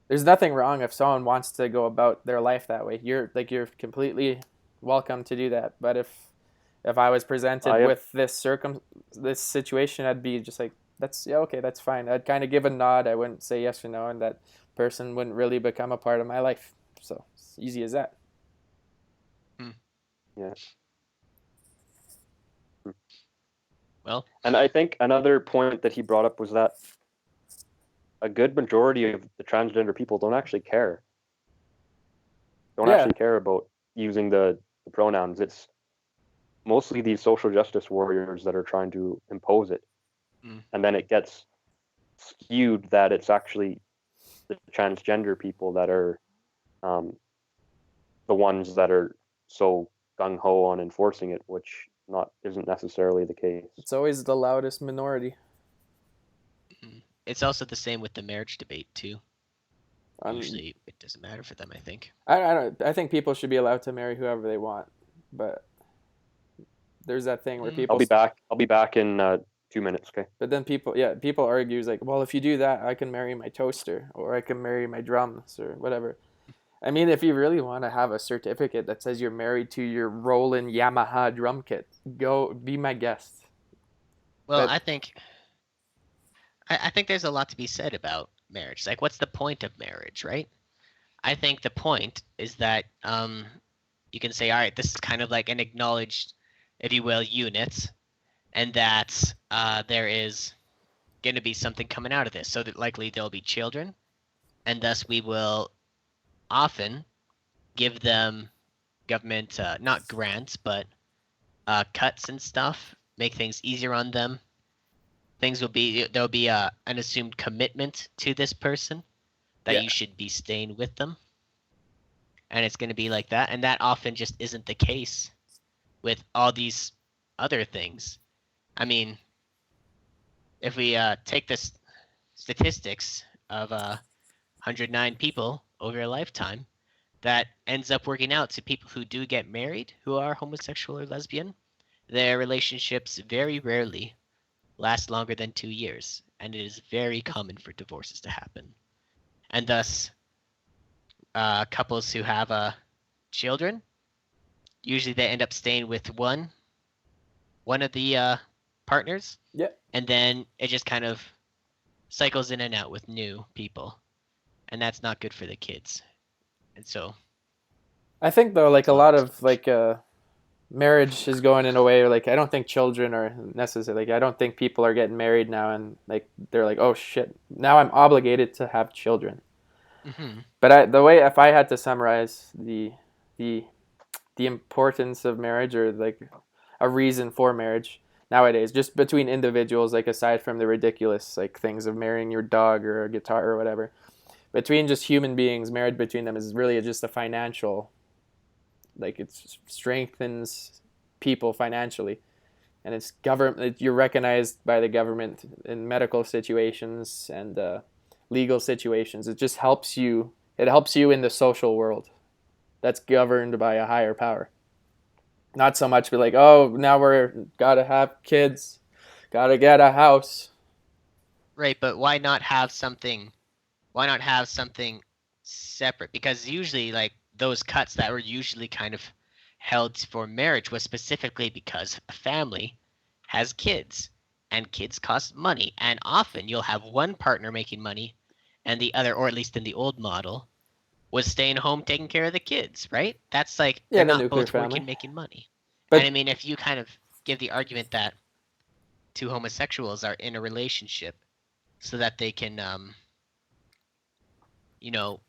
there's nothing wrong if someone wants to go about their life that way. You're completely welcome to do that. But if I was presented with this situation, I'd be just like, okay, that's fine. I'd kind of give a nod. I wouldn't say yes or no, and that person wouldn't really become a part of my life. So it's easy as that. Yeah. Well, and I think another point that he brought up was that a good majority of the transgender people don't actually care. Actually care about using the pronouns. It's mostly these social justice warriors that are trying to impose it. And then it gets skewed that it's actually the transgender people that are the ones that are so gung-ho on enforcing it, which isn't necessarily the case. It's always the loudest minority. it's also the same with the marriage debate too. Um, Usually, it doesn't matter for them. I think. I think people should be allowed to marry whoever they want, but there's that thing where people. I'll be back in 2 minutes. Okay. But then people argue like, well, if you do that, I can marry my toaster or I can marry my drums or whatever. I mean, if you really want to have a certificate that says you're married to your Roland Yamaha drum kit, go be my guest. Well, But I think there's a lot to be said about marriage. Like, what's the point of marriage, right? I think the point is that you can say, all right, this is kind of like an acknowledged, if you will, unit, and that there is going to be something coming out of this. So that likely there'll be children, and thus we will often give them government, not grants, but cuts and stuff, make things easier on them. There'll be an assumed commitment to this person that you should be staying with them. And it's going to be like that. And that often just isn't the case with all these other things. I mean, if we take the statistics of 109 people over a lifetime, that ends up working out to people who do get married, who are homosexual or lesbian. Their relationships very rarely last longer than 2 years, and it is very common for divorces to happen. And thus, couples who have children, usually they end up staying with one of the partners. Yeah. And then it just kind of cycles in and out with new people, and that's not good for the kids. And so, I think though, like a lot of like marriage is going in a way like I don't think children are necessary. Like I don't think people are getting married now and like they're like, oh shit, now I'm obligated to have children. Mm-hmm. But if I had to summarize the importance of marriage or like a reason for marriage nowadays, just between individuals, like aside from the ridiculous like things of marrying your dog or a guitar or whatever, between just human beings, marriage between them is really just a financial, like it strengthens people financially, and it's government. You're recognized by the government in medical situations and legal situations. It just helps you. It helps you in the social world that's governed by a higher power. Not so much be like, oh, now we're gotta have kids, gotta get a house. Right, but why not have something? Why not have something separate? Because usually, like those cuts that were usually kind of held for marriage was specifically because a family has kids, and kids cost money, and often you'll have one partner making money, and the other, or at least in the old model, was staying home taking care of the kids. Right? That's like they're not both working making money. But and I mean, if you kind of give the argument that two homosexuals are in a relationship so that they can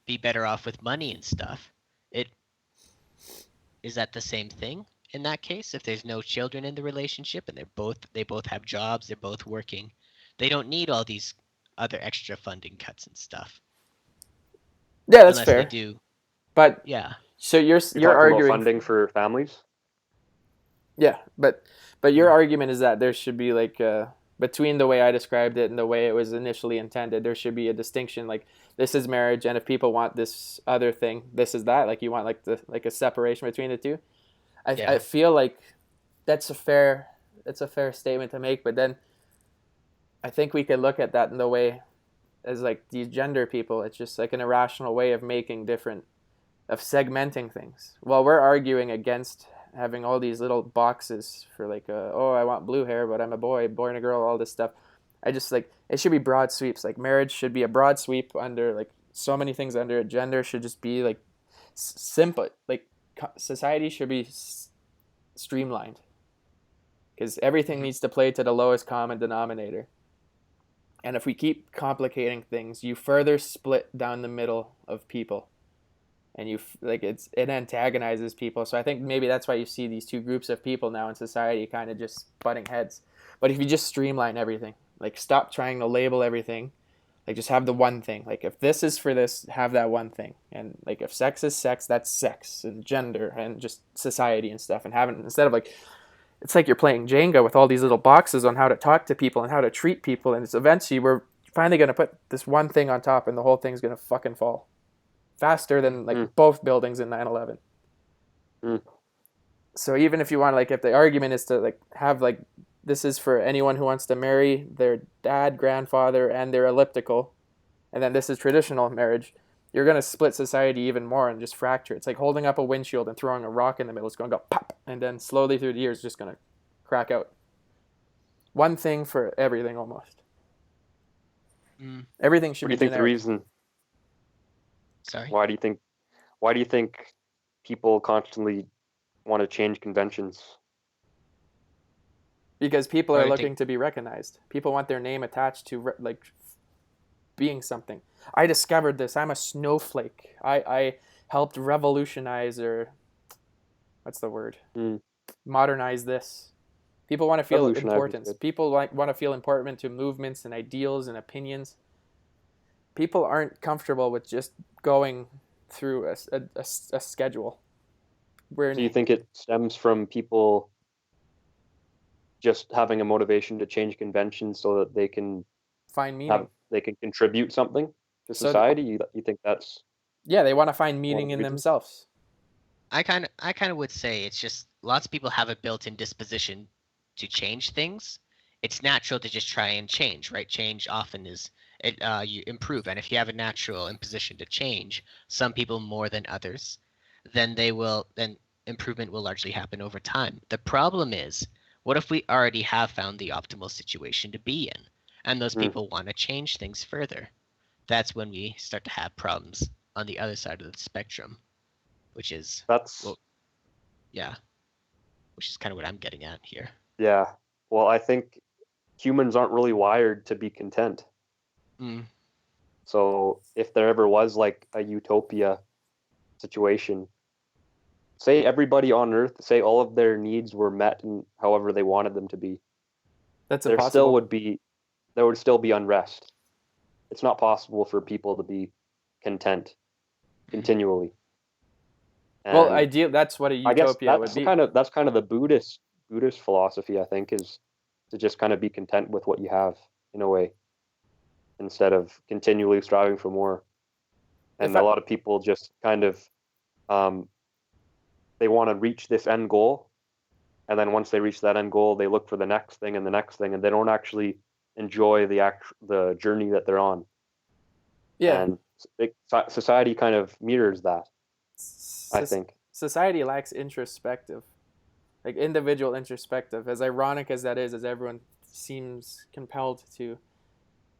be better off with money and stuff, is that the same thing in that case? If there's no children in the relationship and they both have jobs, they're both working, they don't need all these other extra funding cuts and stuff. Yeah, that's fair. They do. But yeah. So you're arguing about funding for families? Yeah, but your argument is that there should be like between the way I described it and the way it was initially intended, there should be a distinction. Like this is marriage, and if people want this other thing, this is that. Like you want like a separation between the two. I feel like that's a fair statement to make. But then I think we could look at that in the way as like these gender people. It's just like an irrational way of segmenting things. Well, we're arguing against having all these little boxes for like I want blue hair but I'm a boy and a girl, all this stuff. I just like it should be broad sweeps. Like marriage should be a broad sweep under like so many things under it. Gender should just be like simple. Like society should be streamlined because everything needs to play to the lowest common denominator. And if we keep complicating things, you further split down the middle of people. And it antagonizes people. So I think maybe that's why you see these two groups of people now in society kind of just butting heads. But if you just streamline everything, like stop trying to label everything, like just have the one thing. Like if this is for this, have that one thing. And like if sex is sex, that's sex, and gender and just society and stuff. And having instead of like, it's like you're playing Jenga with all these little boxes on how to talk to people and how to treat people. And it's eventually we're finally going to put this one thing on top, and the whole thing's going to fucking fall faster than like both buildings in 9/11. So even if you want, like, if the argument is to like have like this is for anyone who wants to marry their dad, grandfather, and their elliptical, and then this is traditional marriage, you're going to split society even more and just fracture. It's like holding up a windshield and throwing a rock in the middle. It's going to go pop, and then slowly through the years, it's just going to crack out. One thing for everything, almost. Everything should be generic. What do you think the reason? Sorry. Why do you think people constantly want to change conventions? Because people are looking to be recognized. People want their name attached to like being something. I discovered this. I'm a snowflake. I helped revolutionize, or what's the word? Modernize this. People want to feel importance. People want to feel important to movements and ideals and opinions. People aren't comfortable with just going through a schedule. So you think it stems from people just having a motivation to change conventions so that they can find meaning? They can contribute something to society? You think that's... Yeah, they want to find meaning in themselves. I kind of would say it's just lots of people have a built-in disposition to change things. It's natural to just try and change, right? Change often is you improve, and if you have a natural imposition to change, some people more than others, then improvement will largely happen over time. The problem is, what if we already have found the optimal situation to be in, and those people want to change things further? That's when we start to have problems on the other side of the spectrum, which is which is kind of what I'm getting at here. Yeah. Well, I think humans aren't really wired to be content. So if there ever was like a utopia situation, say everybody on Earth, say all of their needs were met in however they wanted them to be, that's impossible. There would still be unrest. It's not possible for people to be content continually. And well, that's what a utopia would be. That's kind of the Buddhist philosophy, I think, is to just kind of be content with what you have in a way, instead of continually striving for more. And a lot of people just kind of they want to reach this end goal, and then once they reach that end goal, they look for the next thing and the next thing, and they don't actually enjoy the journey that they're on. Yeah. And society kind of mirrors that, I think. Society lacks introspective, like individual introspective. As ironic as that is, as everyone seems compelled to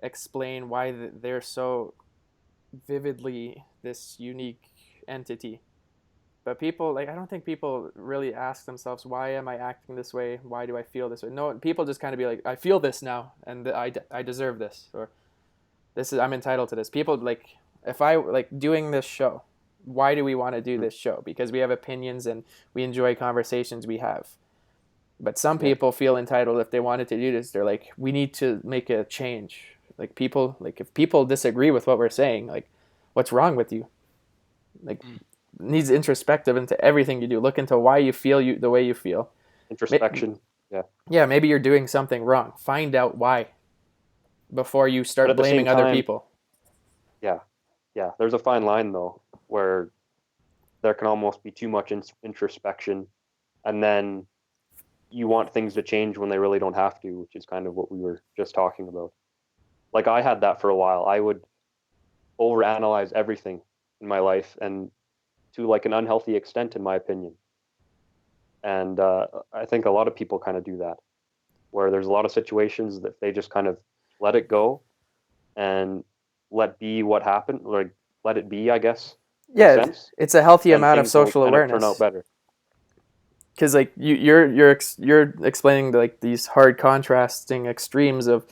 explain why they're so vividly this unique entity. But people, like, I don't think people really ask themselves, why am I acting this way? Why do I feel this way? No, people just kind of be like, I feel this now, and I deserve this, or I'm entitled to this. People, like, if I like doing this show, why do we want to do this show? Because we have opinions and we enjoy conversations we have. But some people feel entitled if they wanted to do this. They're like, we need to make a change. Like people, like if people disagree with what we're saying, like, what's wrong with you? Like, needs introspective into everything you do. Look into why you feel the way you feel. Introspection. Yeah, maybe you're doing something wrong. Find out why before you start blaming other people. Yeah. There's a fine line though, where there can almost be too much introspection, and then you want things to change when they really don't have to, which is kind of what we were just talking about. Like I had that for a while. I would overanalyze everything in my life, and to like an unhealthy extent, in my opinion. And I think a lot of people kind of do that, where there's a lot of situations that they just kind of let it go and let be what happened, like let it be, I guess. Yeah, it's a healthy amount of social awareness. Turn out better. Because like you're explaining like these hard contrasting extremes of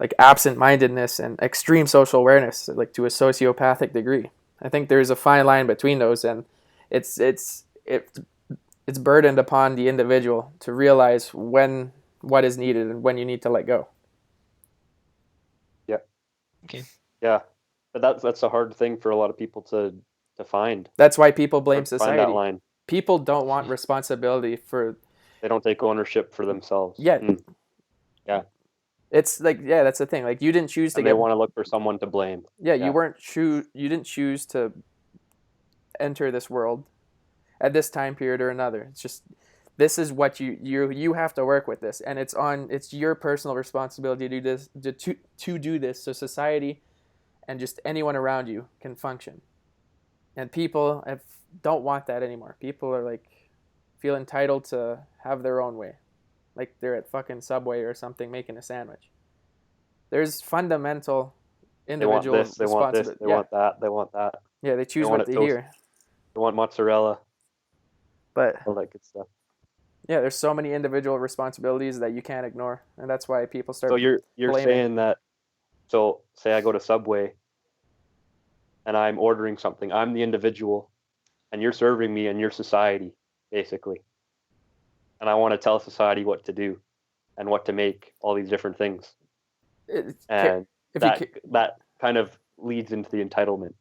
like absent-mindedness and extreme social awareness, like to a sociopathic degree. I think there's a fine line between those, and it's burdened upon the individual to realize what is needed and when you need to let go. Yeah. Okay. Yeah, but that's a hard thing for a lot of people to find. That's why people blame society. Find that line. People don't want responsibility for. They don't take ownership for themselves. Yeah. Yeah. It's like, yeah, that's the thing. Like, you didn't choose to and they want to look for someone to blame. Yeah, you didn't choose to enter this world at this time period or another. It's just, this is what you have to work with this, and it's your personal responsibility to do this, to do this, so society and just anyone around you can function. And people don't want that anymore. People are like, feel entitled to have their own way, like they're at fucking Subway or something making a sandwich. There's fundamental individual responsibility. They want that. They want that. Yeah, they choose what they hear. They want mozzarella. But all that good stuff. Yeah, there's so many individual responsibilities that you can't ignore, and that's why people start. So you're blaming. saying that. So say I go to Subway, and I'm ordering something. I'm the individual, and you're serving me in your society, basically. And I want to tell society what to do, and what to make, all these different things. And that kind of leads into the entitlement.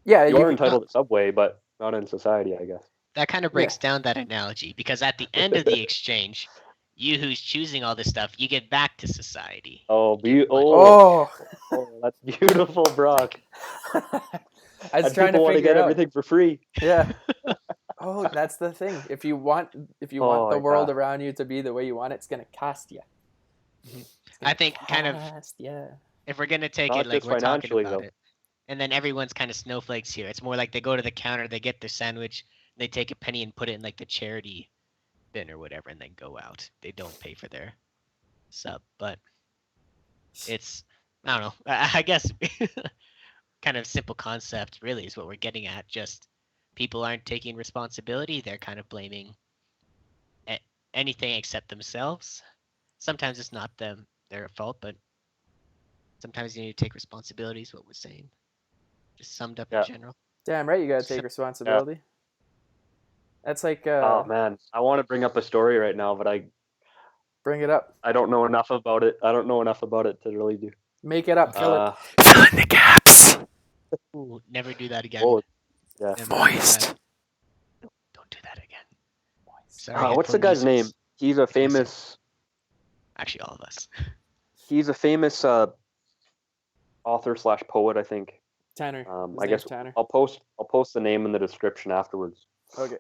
Yeah, you're entitled at Subway, but not in society, I guess. That kind of breaks down that analogy, because at the end of the exchange, you who's choosing all this stuff, you get back to society. That's beautiful, Brock. I was trying to want to get out. everything for free. Yeah. That's the thing. If you want the world around you to be the way you want it, it's gonna cost you. I think if we're gonna take it like we're talking about it, and then everyone's kind of snowflakes here. It's more like they go to the counter, they get their sandwich, they take a penny and put it in like the charity bin or whatever, and then go out. They don't pay for their sub, but it's, I don't know. I guess kind of simple concept really is what we're getting at. Just people aren't taking responsibility. They're kind of blaming anything except themselves. Sometimes it's not their fault, but sometimes you need to take responsibility is what we're saying. Just summed up in general. Damn right, you gotta take responsibility. Yeah. That's like oh man, I want to bring up a story right now, but bring it up. I don't know enough about it. To really do. Make it up. Fill in the gaps. Ooh, never do that again. Yeah. Moist. Don't do that again. Moist. Sorry, what's the guy's name? He's a famous. Actually, all of us. He's a famous author/poet, I think. Tanner. I guess Tanner. I'll post the name in the description afterwards. Okay.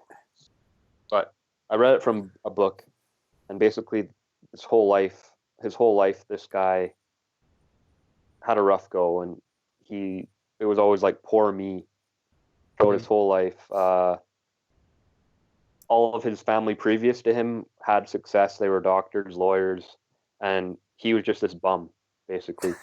But I read it from a book, and basically his whole life, this guy had a rough go, and it was always like poor me throughout his whole life. All of his family previous to him had success. They were doctors, lawyers, and he was just this bum, basically.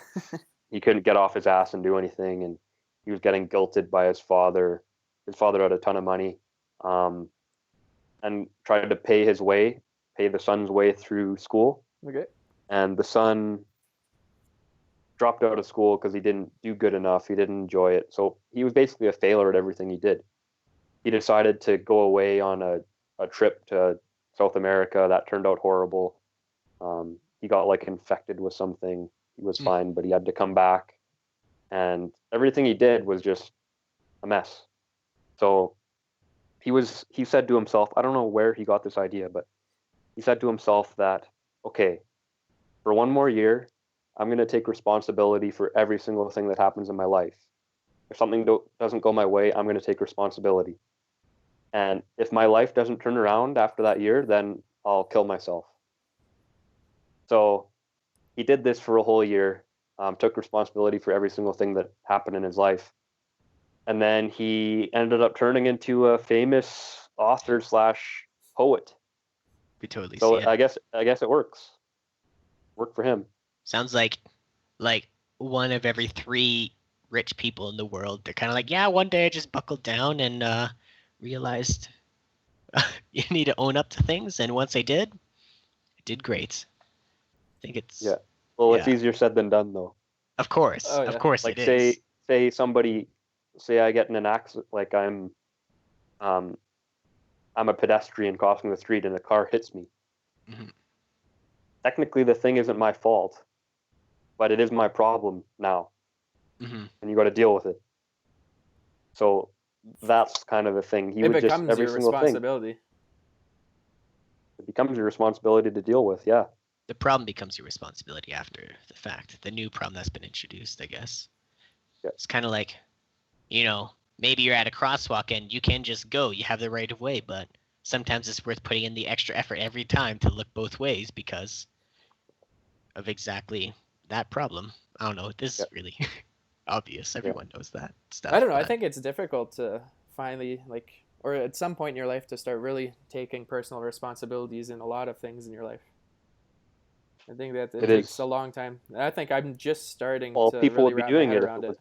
He couldn't get off his ass and do anything, and he was getting guilted by his father. His father had a ton of money, and tried to pay the son's way through school. Okay. And the son dropped out of school because he didn't do good enough. He didn't enjoy it. So he was basically a failure at everything he did. He decided to go away on a trip to South America. That turned out horrible. He got like infected with something. He was fine, but he had to come back. And everything he did was just a mess. So he said to himself, I don't know where he got this idea, but he said to himself that, okay, for one more year, I'm going to take responsibility for every single thing that happens in my life. If something doesn't go my way, I'm going to take responsibility. And if my life doesn't turn around after that year, then I'll kill myself. So he did this for a whole year, took responsibility for every single thing that happened in his life. And then he ended up turning into a famous author/poet. We totally so see it. I guess it works. Worked for him. Sounds like one of every 3 rich people in the world. They're kind of like, yeah, one day I just buckled down and realized you need to own up to things. And once I did great. I think it's... Yeah. Well, it's easier said than done, though. Of course. Oh, yeah. Of course like it is. Say I get in an accident, like I'm a pedestrian crossing the street and a car hits me. Mm-hmm. Technically, the thing isn't my fault, but it is my problem now. Mm-hmm. And you got to deal with it. So that's kind of the thing. It becomes your responsibility. It becomes your responsibility to deal with, yeah. The problem becomes your responsibility after the fact. The new problem that's been introduced, I guess. Yeah. It's kind of like, maybe you're at a crosswalk and you can just go. You have the right of way, but sometimes it's worth putting in the extra effort every time to look both ways because of exactly that problem. I don't know. This is really obvious. Everyone knows that stuff. I don't know. I think it's difficult to finally, or at some point in your life, to start really taking personal responsibilities in a lot of things in your life. I think that it takes a long time. I think I'm just starting to people really would be wrap doing my head it around it.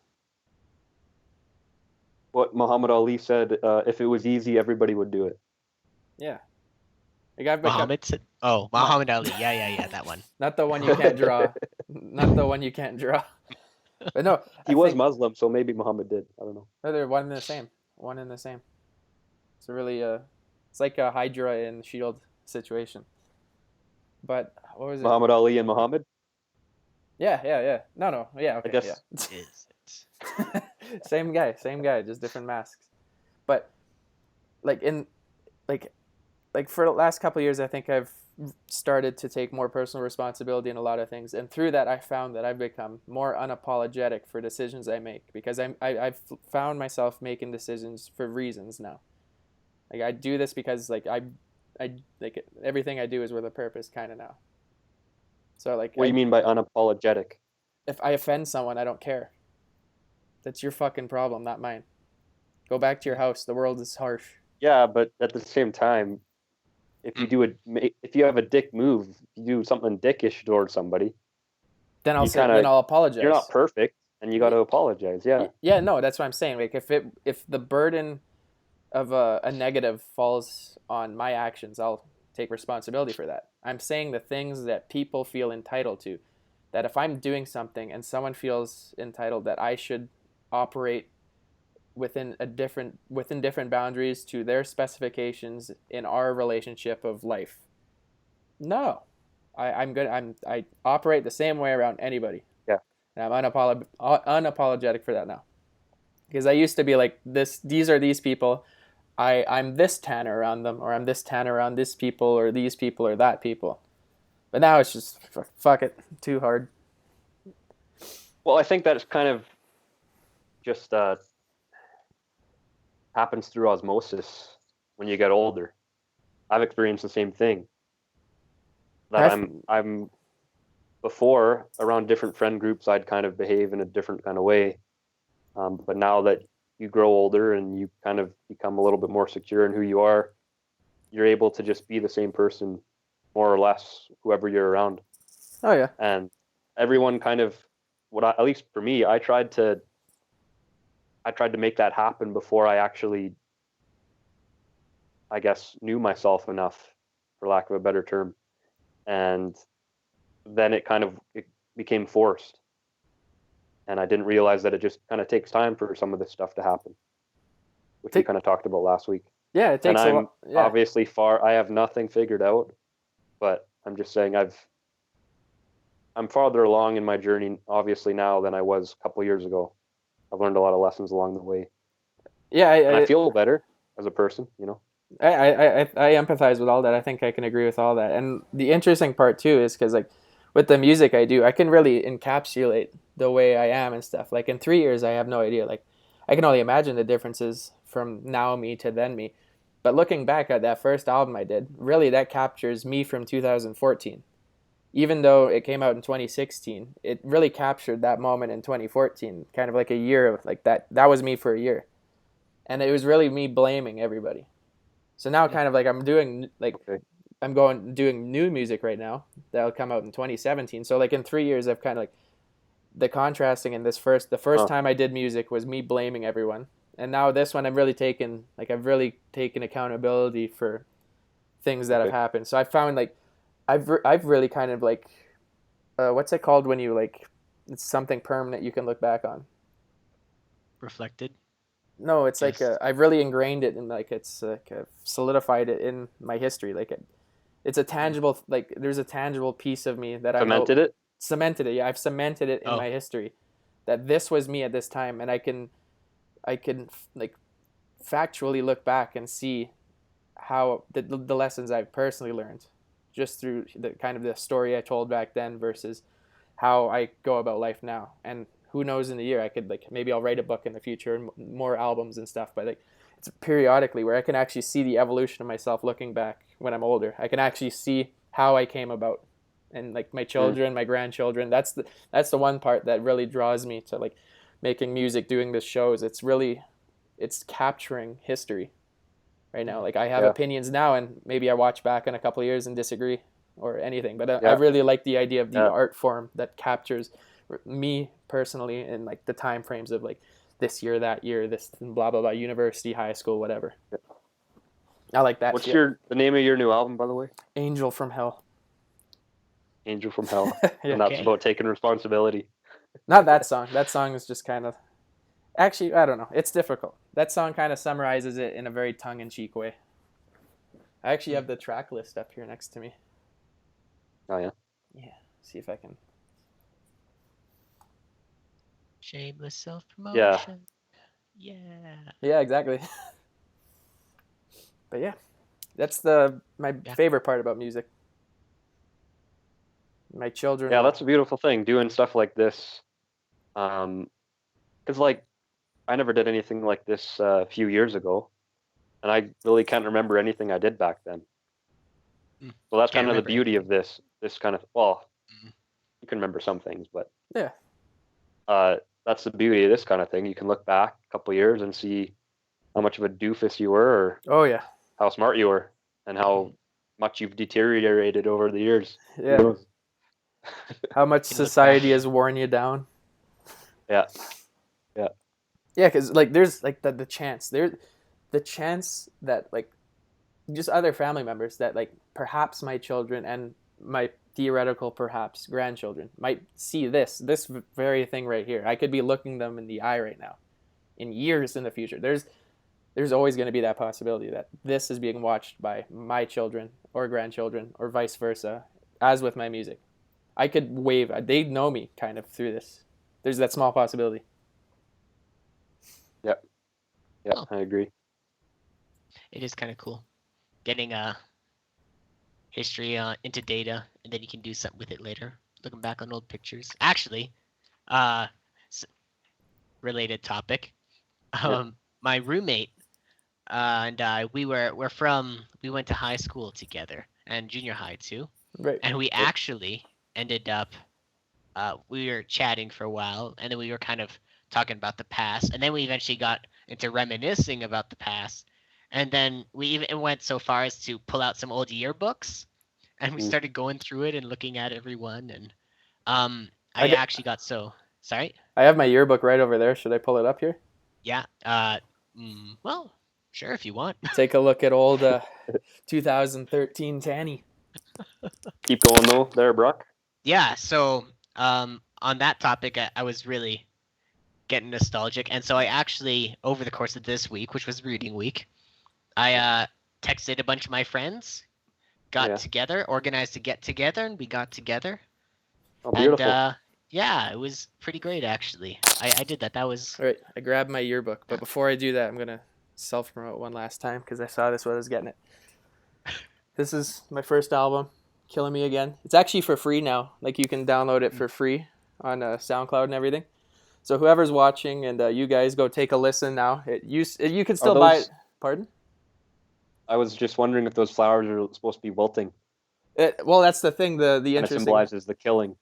What Muhammad Ali said, if it was easy, everybody would do it. Yeah. Like Muhammad said, Muhammad Ali. Yeah, that one. Not the one you can't draw. Not the one you can't draw. But no. He was Muslim, so maybe Muhammad did. I don't know. No, they're one and the same. One and the same. It's really it's like a Hydra and Shield situation. But what was it? Muhammad Ali and Muhammad? Yeah. No. Yeah, okay. I guess. Yeah. Is it? Same guy, just different masks. But like for the last couple of years, I think I've started to take more personal responsibility in a lot of things, and through that, I found that I've become more unapologetic for decisions I make because I've found myself making decisions for reasons now. Like I do this because I like everything I do is with a purpose, kind of now. So what do you mean by unapologetic? If I offend someone, I don't care. That's your fucking problem, not mine. Go back to your house. The world is harsh. Yeah, but at the same time, if you have a dick move, you do something dickish towards somebody, then I'll apologize. You're not perfect, and you got to apologize. Yeah. Yeah, no, that's what I'm saying. Like if the burden of a negative falls on my actions, I'll take responsibility for that. I'm saying the things that people feel entitled to. That if I'm doing something and someone feels entitled, that I should operate within different boundaries to their specifications in our relationship of life. No, I operate the same way around anybody. Yeah, and I'm unapologetic for that now. Because I used to be like this. These are these people. I'm this tan around them, or I'm this tan around this people, or these people, or that people. But now it's just fuck it, too hard. Well, I think that's kind of just happens through osmosis when you get older. I've experienced the same thing. That I'm before around different friend groups, I'd kind of behave in a different kind of way. But now that you grow older and you kind of become a little bit more secure in who you are, you're able to just be the same person, more or less, whoever you're around. Oh yeah. And everyone kind of, at least for me, I tried to make that happen before I actually, I guess, knew myself enough, for lack of a better term. And then it became forced. And I didn't realize that it just kind of takes time for some of this stuff to happen, which we kind of talked about last week. Yeah, it takes and I'm obviously I have nothing figured out, but I'm just saying I'm farther along in my journey, obviously, now than I was a couple of years ago. I've learned a lot of lessons along the way. Yeah, I feel better as a person, I empathize with all that. I think I can agree with all that. And the interesting part too is because with the music I do, I can really encapsulate the way I am and stuff. Like in 3 years, I have no idea. Like I can only imagine the differences from now me to then me. But looking back at that first album I did, really that captures me from 2014. Even though it came out in 2016, it really captured that moment in 2014, kind of like a year of like that. That was me for a year. And it was really me blaming everybody. So now kind of like doing new music right now that'll come out in 2017. So like in 3 years, I've kind of like the contrasting in the first time I did music was me blaming everyone. And now this one, I've really taken accountability for things that have happened. So I found like, I've really kind of like, what's it called when you like, it's something permanent you can look back on. Reflected? No, it's like I've really ingrained it in like it's like I've solidified it in my history. Like it's a tangible, like there's a tangible piece of me that cemented it. Yeah, I've cemented it in my history that this was me at this time, and I can like factually look back and see how the lessons I've personally learned just through the kind of the story I told back then versus how I go about life now. And who knows, in the year I could like maybe I'll write a book in the future and more albums and stuff, but like it's periodically where I can actually see the evolution of myself looking back when I'm older. I can actually see how I came about, and like my children, my grandchildren. That's the one part that really draws me to like making music, doing this shows. It's capturing history right now. Like I have opinions now, and maybe I watch back in a couple of years and disagree or anything, but I really like the idea of the art form that captures me personally in like the time frames of like this year, that year, this blah blah blah, university, high school, whatever. I like that. What's the name of your new album, by the way? Angel from Hell. Angel from Hell. And that's about taking responsibility. Not that song. That song is just kind of, actually, I don't know. It's difficult. That song kind of summarizes it in a very tongue-in-cheek way. I actually have the track list up here next to me. Oh, yeah? Yeah. See if I can. Shameless self-promotion. Yeah. Yeah, exactly. But yeah, that's my favorite part about music. My children. Yeah, that's a beautiful thing, doing stuff like this. Because like I never did anything like this a few years ago, and I really can't remember anything I did back then. So that's kind of the beauty of this kind of, well, you can remember some things, but yeah, that's the beauty of this kind of thing. You can look back a couple of years and see how much of a doofus you were, or how smart you were, and how much you've deteriorated over the years. Yeah. How much society has worn you down. Yeah. Yeah, because like there's like the chance that like just other family members that like perhaps my children and my theoretical perhaps grandchildren might see this very thing right here. I could be looking them in the eye right now, in years in the future. There's always going to be that possibility that this is being watched by my children or grandchildren or vice versa, as with my music. I could wave. They'd know me kind of through this. There's that small possibility. Yeah, I agree. It is kind of cool getting history into data, and then you can do something with it later. Looking back on old pictures. Actually, related topic. My roommate and I, we went to high school together and junior high too. Right. And we actually ended up, we were chatting for a while, and then we were kind of talking about the past, and then we eventually got into reminiscing about the past, and then we even went so far as to pull out some old yearbooks, and we started going through it and looking at every one, and I actually got sorry? I have my yearbook right over there. Should I pull it up here? Yeah. Well, sure, if you want. Take a look at old 2013 Tanny. Keep going though, there, Brock. Yeah, so on that topic, I was really getting nostalgic, and so I actually, over the course of this week, which was reading week, I texted a bunch of my friends, got together, organized to get together, and we got together. Oh, beautiful. And yeah, it was pretty great, actually. I did that. That was... All right, I grabbed my yearbook, but before I do that, I'm going to self-promote one last time, because I saw this when I was getting it. This is my first album, Killing Me Again. It's actually for free now. Like, you can download it for free on SoundCloud and everything. So whoever's watching, and you guys go take a listen now. You can still buy it. Pardon? I was just wondering if those flowers are supposed to be wilting. Well, that's the thing. The interesting. It symbolizes the killing.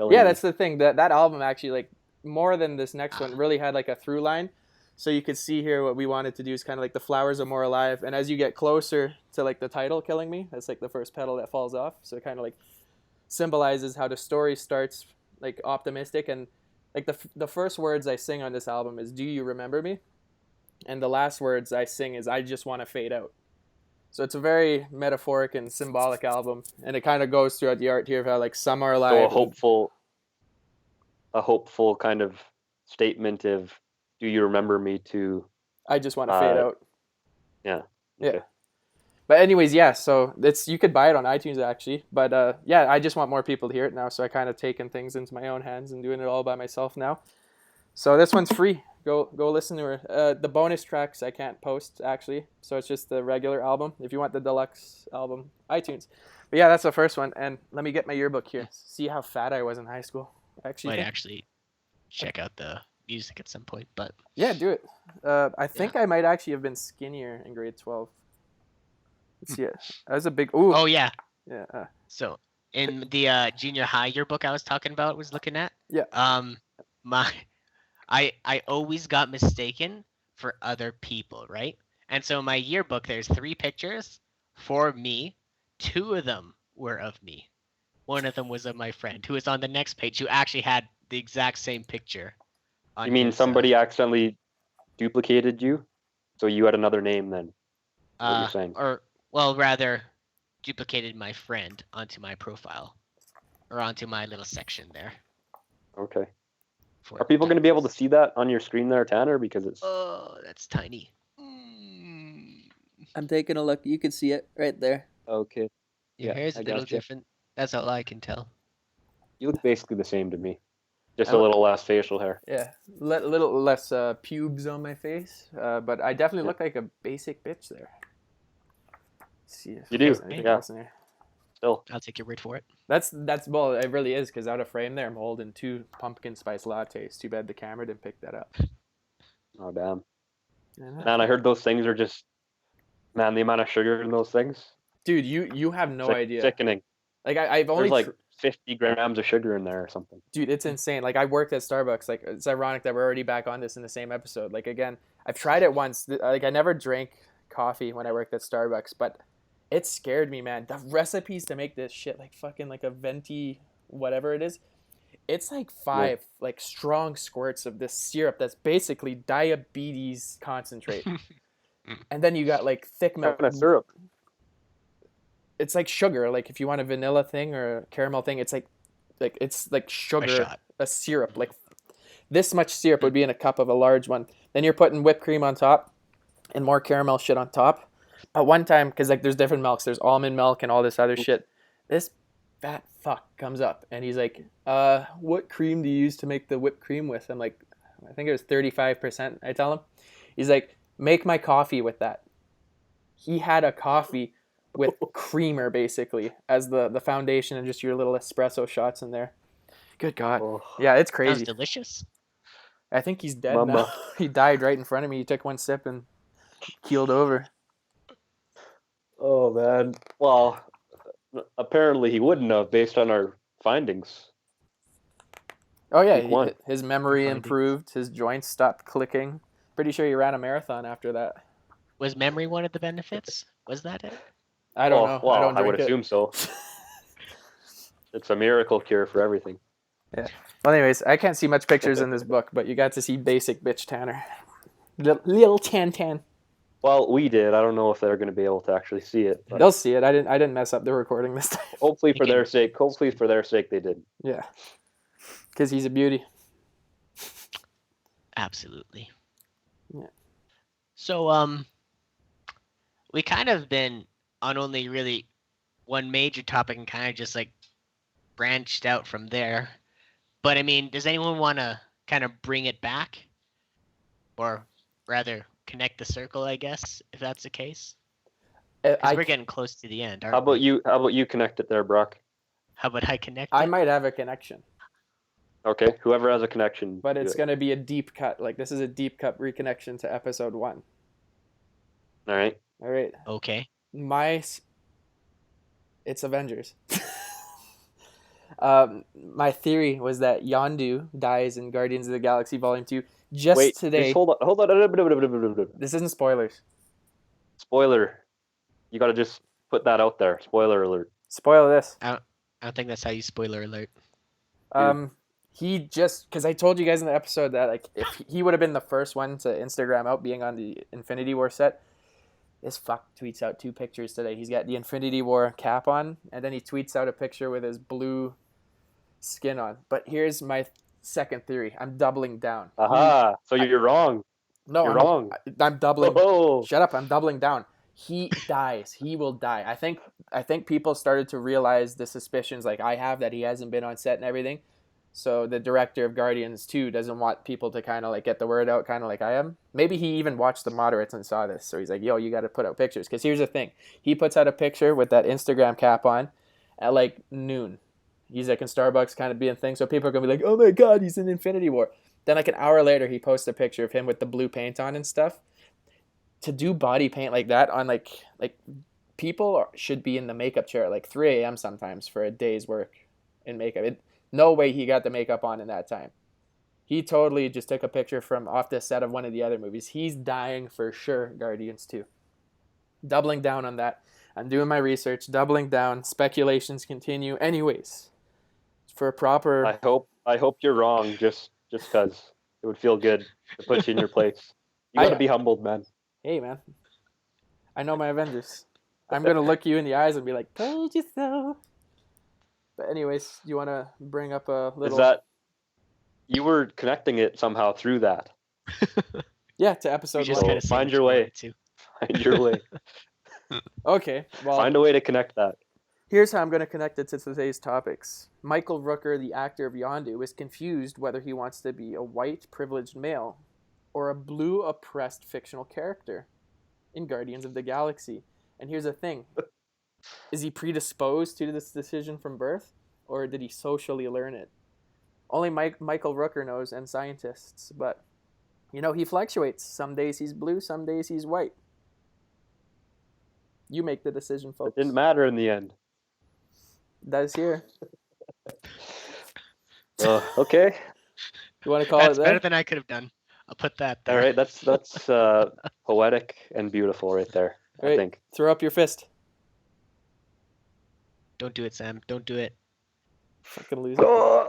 Yeah, that's the thing. That album actually, like, more than this next one, really had like a through line. So you could see here what we wanted to do is kind of like the flowers are more alive, and as you get closer to like the title, Killing Me, that's like the first petal that falls off. So it kind of like symbolizes how the story starts like optimistic, and like the first words I sing on this album is "Do you remember me?" and the last words I sing is "I just want to fade out." So it's a very metaphoric and symbolic album, and it kind of goes throughout the art here of how like some are alive. So a hopeful kind of statement of "Do you remember me?" to "I just want to fade out." Yeah. Yeah. Okay. But anyways, yeah. So you could buy it on iTunes actually, but yeah, I just want more people to hear it now. So I kind of taken things into my own hands and doing it all by myself now. So this one's free. Go listen to her. The bonus tracks I can't post actually, so it's just the regular album. If you want the deluxe album, iTunes. But yeah, that's the first one. And let me get my yearbook here. See how fat I was in high school. Might actually check out the music at some point, but yeah, do it. I think I might actually have been skinnier in grade 12. Let's see it. I was a big. Ooh. Oh yeah. Yeah. So in the junior high yearbook I was talking about, was looking at. Yeah. I always got mistaken for other people, right? And so in my yearbook, there's 3 pictures for me. 2 of them were of me. One of them was of my friend, who was on the next page, who actually had the exact same picture. You mean somebody accidentally duplicated you? So you had another name then? What you're saying? Or, well, rather, duplicated my friend onto my profile. Or onto my little section there. Okay. Are people going to be able to see that on your screen there, Tanner? Because it's... Oh, that's tiny. I'm taking a look. You can see it right there. Okay. Your hair's a little different. That's all I can tell. You look basically the same to me. Just a little less facial hair. Yeah, little less pubes on my face. But I definitely look like a basic bitch there. Let's see if you do, yeah. Still. I'll take your word for it. That's well, it really is, because out of frame there, I'm holding 2 pumpkin spice lattes. Too bad the camera didn't pick that up. Oh damn! Man, I heard those things are just, man, the amount of sugar in those things. Dude, you have no idea. Sickening. Like I've only there's like 50 grams of sugar in there or something. Dude, it's insane. Like I worked at Starbucks. Like it's ironic that we're already back on this in the same episode. Like again, I've tried it once. Like I never drank coffee when I worked at Starbucks, but it scared me, man. The recipes to make this shit, like fucking like a venti, whatever it is, it's like 5 like strong squirts of this syrup that's basically diabetes concentrate. And then you got like thick milk. What kind of syrup? It's like sugar. Like if you want a vanilla thing or a caramel thing, it's like sugar, a syrup. Like this much syrup would be in a cup of a large one. Then you're putting whipped cream on top and more caramel shit on top. At one time, because like there's different milks, there's almond milk and all this other shit. This fat fuck comes up and he's like, what cream do you use to make the whipped cream with? I'm like, I think it was 35%. I tell him. He's like, make my coffee with that. He had a coffee with creamer basically as the foundation and just your little espresso shots in there. Good God. Oh. Yeah, it's crazy. Sounds delicious. I think he's dead now. He died right in front of me. He took one sip and keeled over. Oh, man. Well, apparently he wouldn't have based on our findings. Oh, yeah. His memory improved. His joints stopped clicking. Pretty sure he ran a marathon after that. Was memory one of the benefits? Was that it? I don't know. Well, I would assume so. It's a miracle cure for everything. Yeah. Well, anyways, I can't see much pictures in this book, but you got to see basic bitch Tanner. Little Tan. Well, we did. I don't know if they're going to be able to actually see it. But they'll see it. I didn't mess up the recording this time. Hopefully for their sake they did. Yeah. Because he's a beauty. Absolutely. Yeah. So, we kind of been on only really one major topic and kind of just like branched out from there. But I mean, does anyone want to kind of bring it back? Or rather connect the circle, I guess, if that's the case? Because we're getting close to the end, How about you connect it there, Brock? How about I connect I might have a connection. Okay, whoever has a connection. But it's going to be a deep cut. Like, this is a deep cut reconnection to episode 1. All right. Okay. It's Avengers. My theory was that Yondu dies in Guardians of the Galaxy Volume 2 today. Just hold on. This isn't spoilers. Spoiler. You got to just put that out there. Spoiler alert. Spoil this. I don't think that's how you spoiler alert. He just, because I told you guys in the episode that like if he would have been the first one to Instagram out being on the Infinity War set. This fuck tweets out 2 pictures today. He's got the Infinity War cap on, and then he tweets out a picture with his blue skin on. But here's my second theory. I'm doubling down. Aha! So you're wrong. No, you're wrong. I'm doubling. Oh. Shut up! I'm doubling down. He dies. He will die. I think people started to realize the suspicions, like I have, that he hasn't been on set and everything. So the director of Guardians 2 doesn't want people to kind of like get the word out, kind of like I am. Maybe he even watched the moderates and saw this. So he's like, yo, you got to put out pictures. Because here's the thing. He puts out a picture with that Instagram cap on at like noon. He's like in Starbucks kind of being thing. So people are going to be like, oh my God, he's in Infinity War. Then like an hour later, he posts a picture of him with the blue paint on and stuff. To do body paint like that on like people should be in the makeup chair at like 3 a.m. sometimes for a day's work in makeup. No way he got the makeup on in that time. He totally just took a picture from off the set of one of the other movies. He's dying for sure, Guardians 2. Doubling down on that. I'm doing my research, doubling down. Speculations continue. Anyways, for a proper... I hope you're wrong just because it would feel good to put you in your place. You got to be humbled, man. Hey, man. I know my Avengers. I'm going to look you in the eyes and be like, told you so. But anyways, you want to bring up a little... Is that... You were connecting it somehow through that. Yeah, to episode 1. Find your way. Find your way. Okay, well... Find a way to connect that. Here's how I'm going to connect it to today's topics. Michael Rooker, the actor of Yondu, is confused whether he wants to be a white, privileged male or a blue, oppressed fictional character in Guardians of the Galaxy. And here's the thing. Is he predisposed to this decision from birth, or did he socially learn it? Only Michael Rooker knows, and scientists, but, you know, he fluctuates. Some days he's blue, some days he's white. You make the decision, folks. It didn't matter in the end. That is here. Okay. You want to call That's it there? better than I could have done. I'll put that there. All right, that's poetic and beautiful right there, All right, I think. Throw up your fist. Don't do it, Sam. Don't do it. Fucking loser.